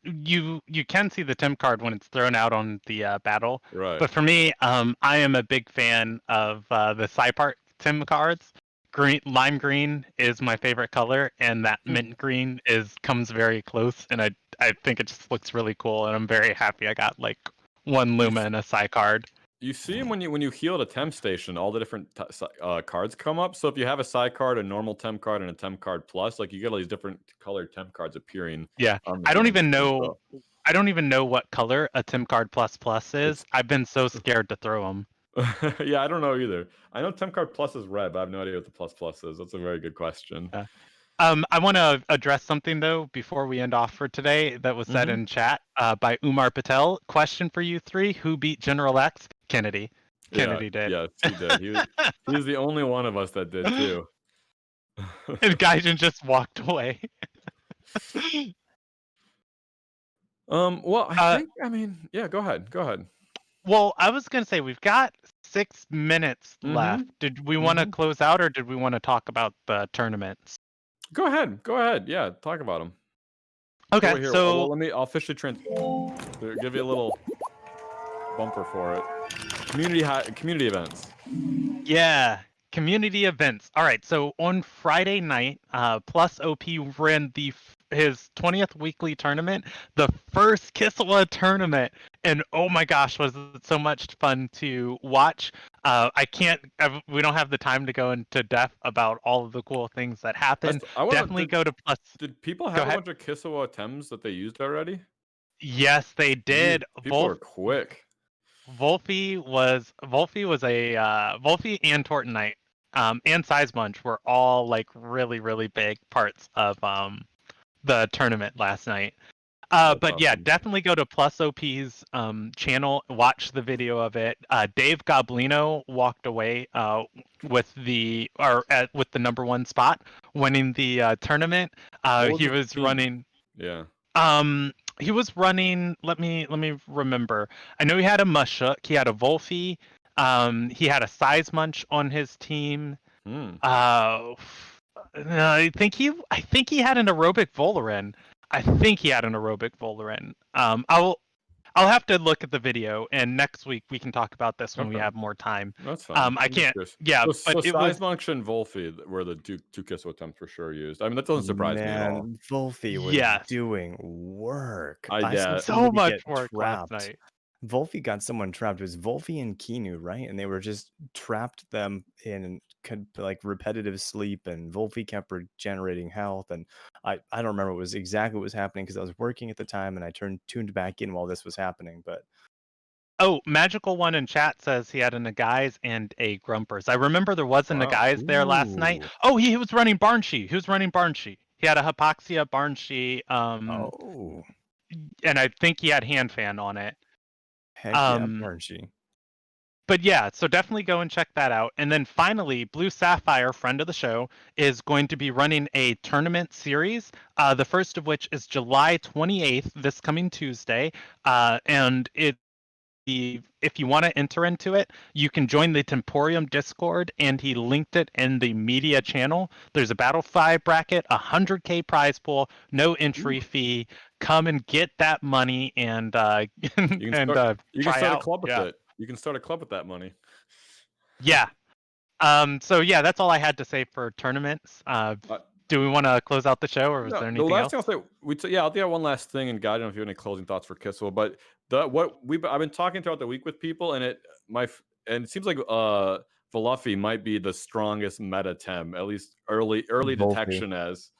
you can see the Tim card when it's thrown out on the battle, Right. but for me, I am a big fan of the Cypark Tim cards. Lime green is my favorite color, and that mint green comes very close, and I think it just looks really cool, and I'm very happy I got like one Luma and a Psy card. You see them when you heal at a temp station, all the different cards come up. So if you have a side card, a normal temp card, and a temp card plus, like you get all these different colored temp cards appearing Yeah, on the I don't beginning even screen. know. I don't even know what color a Tim card plus is. It's I've been so scared to throw them. yeah, I don't know either. I know temp card plus is red, but I have no idea what the plus is. That's a very good question. I want to address something though before we end off for today that was said in chat by Umar Patel. Question for you three: who beat General X? Kennedy. Kennedy did. Yes, he did. He was the only one of us that did too. And Gaijin just walked away. Well, I mean, yeah, go ahead. Well, I was gonna say we've got 6 minutes left. Did we want to close out, or did we want to talk about the tournaments? Go ahead. Yeah, talk about them. Okay, Here. so Well, I'll officially give you a little bumper for it. Community events. yeah, community events. All right, so on Friday night, Plus OP ran his 20th weekly tournament, the first Kisiwa tournament, and oh my gosh, was it so much fun to watch. We don't have the time to go into depth about all of the cool things that happened. Definitely go to Plus. Did people have a bunch of Kisiwa Tems that they used already? Yes, they did. People are quick. Wolfie and Tortonite, and Size Munch were all like really, really big parts of the tournament last night. But yeah, definitely go to Plus OP's channel, watch the video of it. Dave Goblino walked away with the number one spot, winning the tournament. He was running. Yeah. He was running. Let me remember. I know he had a Mushuk. He had a Wolfie. He had a Size Munch on his team. I think he had an aerobic Volarin. I'll have to look at the video, and next week we can talk about this when we have more time. That's fine. I can't. Yeah, so Size Munch and Wolfie were the two Kisiwa Tems for sure used. I mean, that doesn't surprise me at all. Wolfie was doing work. So much work last night. Wolfie got someone trapped. It was Wolfie and Kinu, right? And they were just trapped them in like repetitive sleep, and Wolfie kept regenerating health. And I don't remember exactly what was happening because I was working at the time, and I tuned back in while this was happening. But Magical One in chat says he had a Nagai's and a Grumpers. I remember there was a Nagai's there last night. Oh, he was running Barnshee. He had a Hypoxia Barnshee. And I think he had Hand Fan on it. Heck yeah, Barnshee. But yeah, so definitely go and check that out. And then finally, Blue Sapphire, friend of the show, is going to be running a tournament series. The first of which is July 28th, this coming Tuesday. And if you want to enter into it, you can join the Temporium Discord, and he linked it in the media channel. There's a Battle 5 bracket, 100K prize pool, no entry fee. Come and get that money and you can start a club with it. You can start a club with that money. Yeah. So yeah, that's all I had to say for tournaments. Do we want to close out the show, or was there anything else? The last thing I'll say, I'll think of one last thing, and God, I don't know if you have any closing thoughts for Kisiwa, but I've been talking throughout the week with people, and it seems like Veluffy might be the strongest meta Tem, at least early detection as.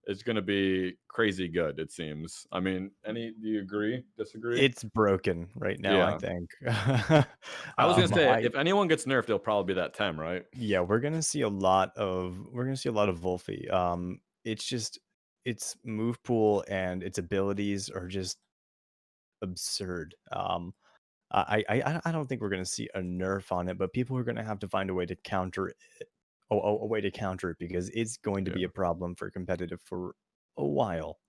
It's going to be crazy good, it seems. I mean, do you agree? Disagree? It's broken right now, I think. I was going to say, if anyone gets nerfed, it'll probably be that Tem, right? Yeah, we're going to see a lot of Wolfie. Its move pool and its abilities are just absurd. I don't think we're going to see a nerf on it, but people are going to have to find a way to counter it. A way to counter it, because it's going to be a problem for competitive for a while.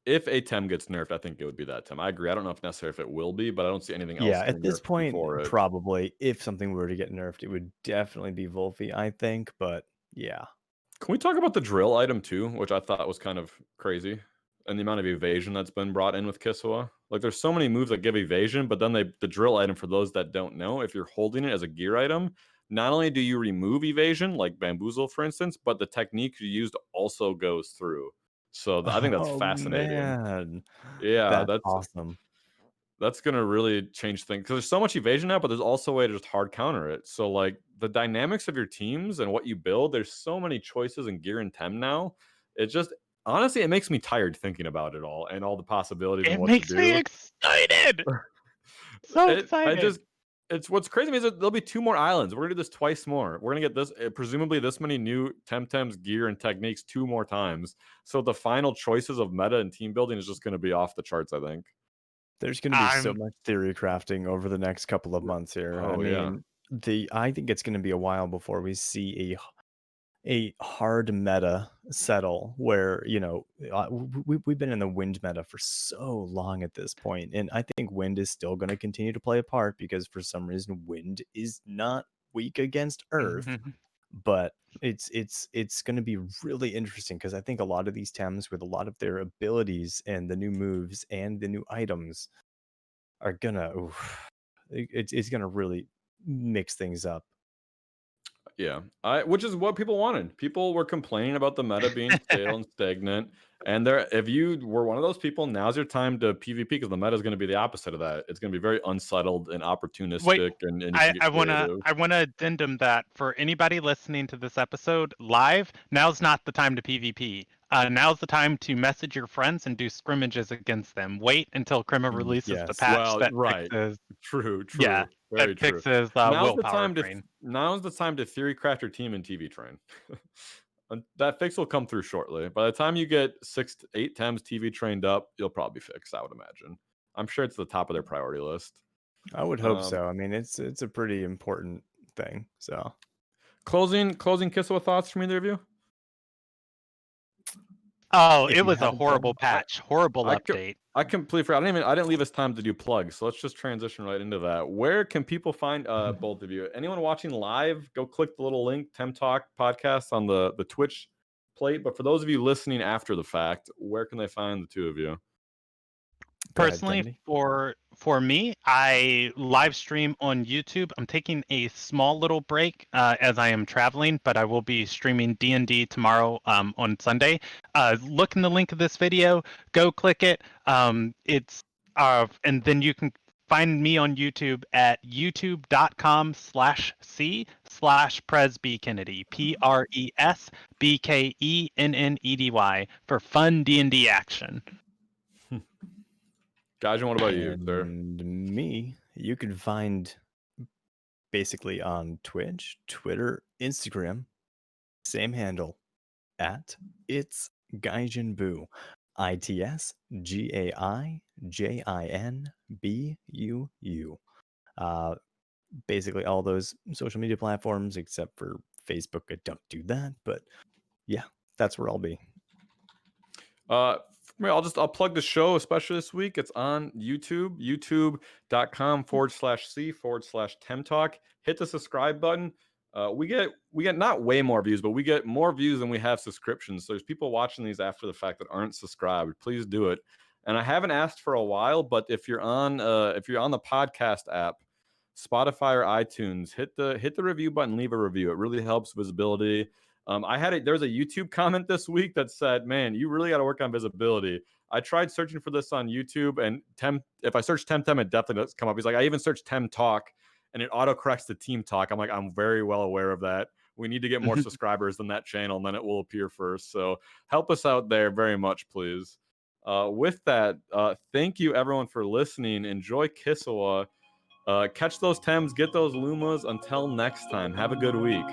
If a Tem gets nerfed, I think it would be that Tem. I agree. I don't know if necessarily if it will be, but I don't see anything else. Yeah, at this point, probably if something were to get nerfed, it would definitely be Wolfie, I think. But yeah. Can we talk about the drill item too, which I thought was kind of crazy, and the amount of evasion that's been brought in with Kisiwa? Like, there's so many moves that give evasion, but then the drill item, for those that don't know, if you're holding it as a gear item, not only do you remove evasion, like Bamboozle, for instance, but the technique you used also goes through. So I think that's fascinating. Man. Yeah, that's awesome. That's going to really change things, because there's so much evasion now, but there's also a way to just hard counter it. So, like, the dynamics of your teams and what you build, there's so many choices in gear and Tem now. It just, honestly, it makes me tired thinking about it all and all the possibilities. It makes me excited. So excited. It's what's crazy is that there'll be 2 more islands. We're gonna do this twice more. We're gonna get this presumably this many new Temtem's gear and techniques 2 more times. So the final choices of meta and team building is just gonna be off the charts, I think. There's gonna be so I'm much theory crafting over the next couple of months here. I Oh yeah. mean, I think it's gonna be a while before we see a hard meta settle where, we've been in the wind meta for so long at this point, and I think wind is still going to continue to play a part because for some reason wind is not weak against earth, but it's going to be really interesting because I think a lot of these Tems with a lot of their abilities and the new moves and the new items are gonna it's gonna really mix things up. Yeah, which is what people wanted. People were complaining about the meta being stale and stagnant, and if you were one of those people, now's your time to PvP because the meta is going to be the opposite of that. It's going to be very unsettled and Wait, opportunistic, and you can get I wanna creative. I wanna addendum that for anybody listening to this episode live, now's not the time to PvP. Now's the time to message your friends and do scrimmages against them. Wait until Crema releases the Yes. patch Well, that right, fixes, true, yeah, very that true. fixes Now's the willpower time drain. to theory craft your team and TV train. And that fix will come through shortly. By the time you get 6 to 8 Tems TV trained up, you'll probably be fixed, I would imagine. I'm sure it's the top of their priority list. I would hope Um, so. I mean, it's a pretty important thing. So closing Kisiwa thoughts from either of you? Oh, if it you was a haven't played, horrible patch, horrible I update. I completely forgot. I didn't leave us time to do plugs, so let's just transition right into that. Where can people find both of you? Anyone watching live, go click the little link, TemTalk podcast on the Twitch plate. But for those of you listening after the fact, where can they find the two of you? go ahead, Personally, Kennedy. for me, I live stream on YouTube. I'm taking a small little break as I am traveling, but I will be streaming D&D tomorrow on Sunday. Look in the link of this video. Go click it. And then you can find me on YouTube at youtube.com/c/PresBKennedy, PresBkennedy for fun D&D action. Gaijin, what about you, sir? And me, you can find basically on Twitch, Twitter, Instagram, same handle at it's Gaijin Boo. ITSGAIJINBUU. Basically all those social media platforms except for Facebook. I don't do that, but yeah, that's where I'll be. For me, I'll plug the show, especially this week. It's on YouTube, youtube.com/c/TemTalk. Hit the subscribe button. We get not way more views, but we get more views than we have subscriptions. So there's people watching these after the fact that aren't subscribed. Please do it. And I haven't asked for a while, but if you're on the podcast app, Spotify or iTunes, hit the review button, leave a review. It really helps visibility. There was a YouTube comment this week that said, "Man, you really got to work on visibility." I tried searching for this on YouTube, and if I search Temtem, it definitely does come up. He's like, I even searched TemTalk, and it autocorrects to Team Talk. I'm like, I'm very well aware of that. We need to get more subscribers than that channel, and then it will appear first. So help us out there very much, please. With that, thank you everyone for listening. Enjoy Kisiwa. Catch those Tems, get those Lumas. Until next time, have a good week.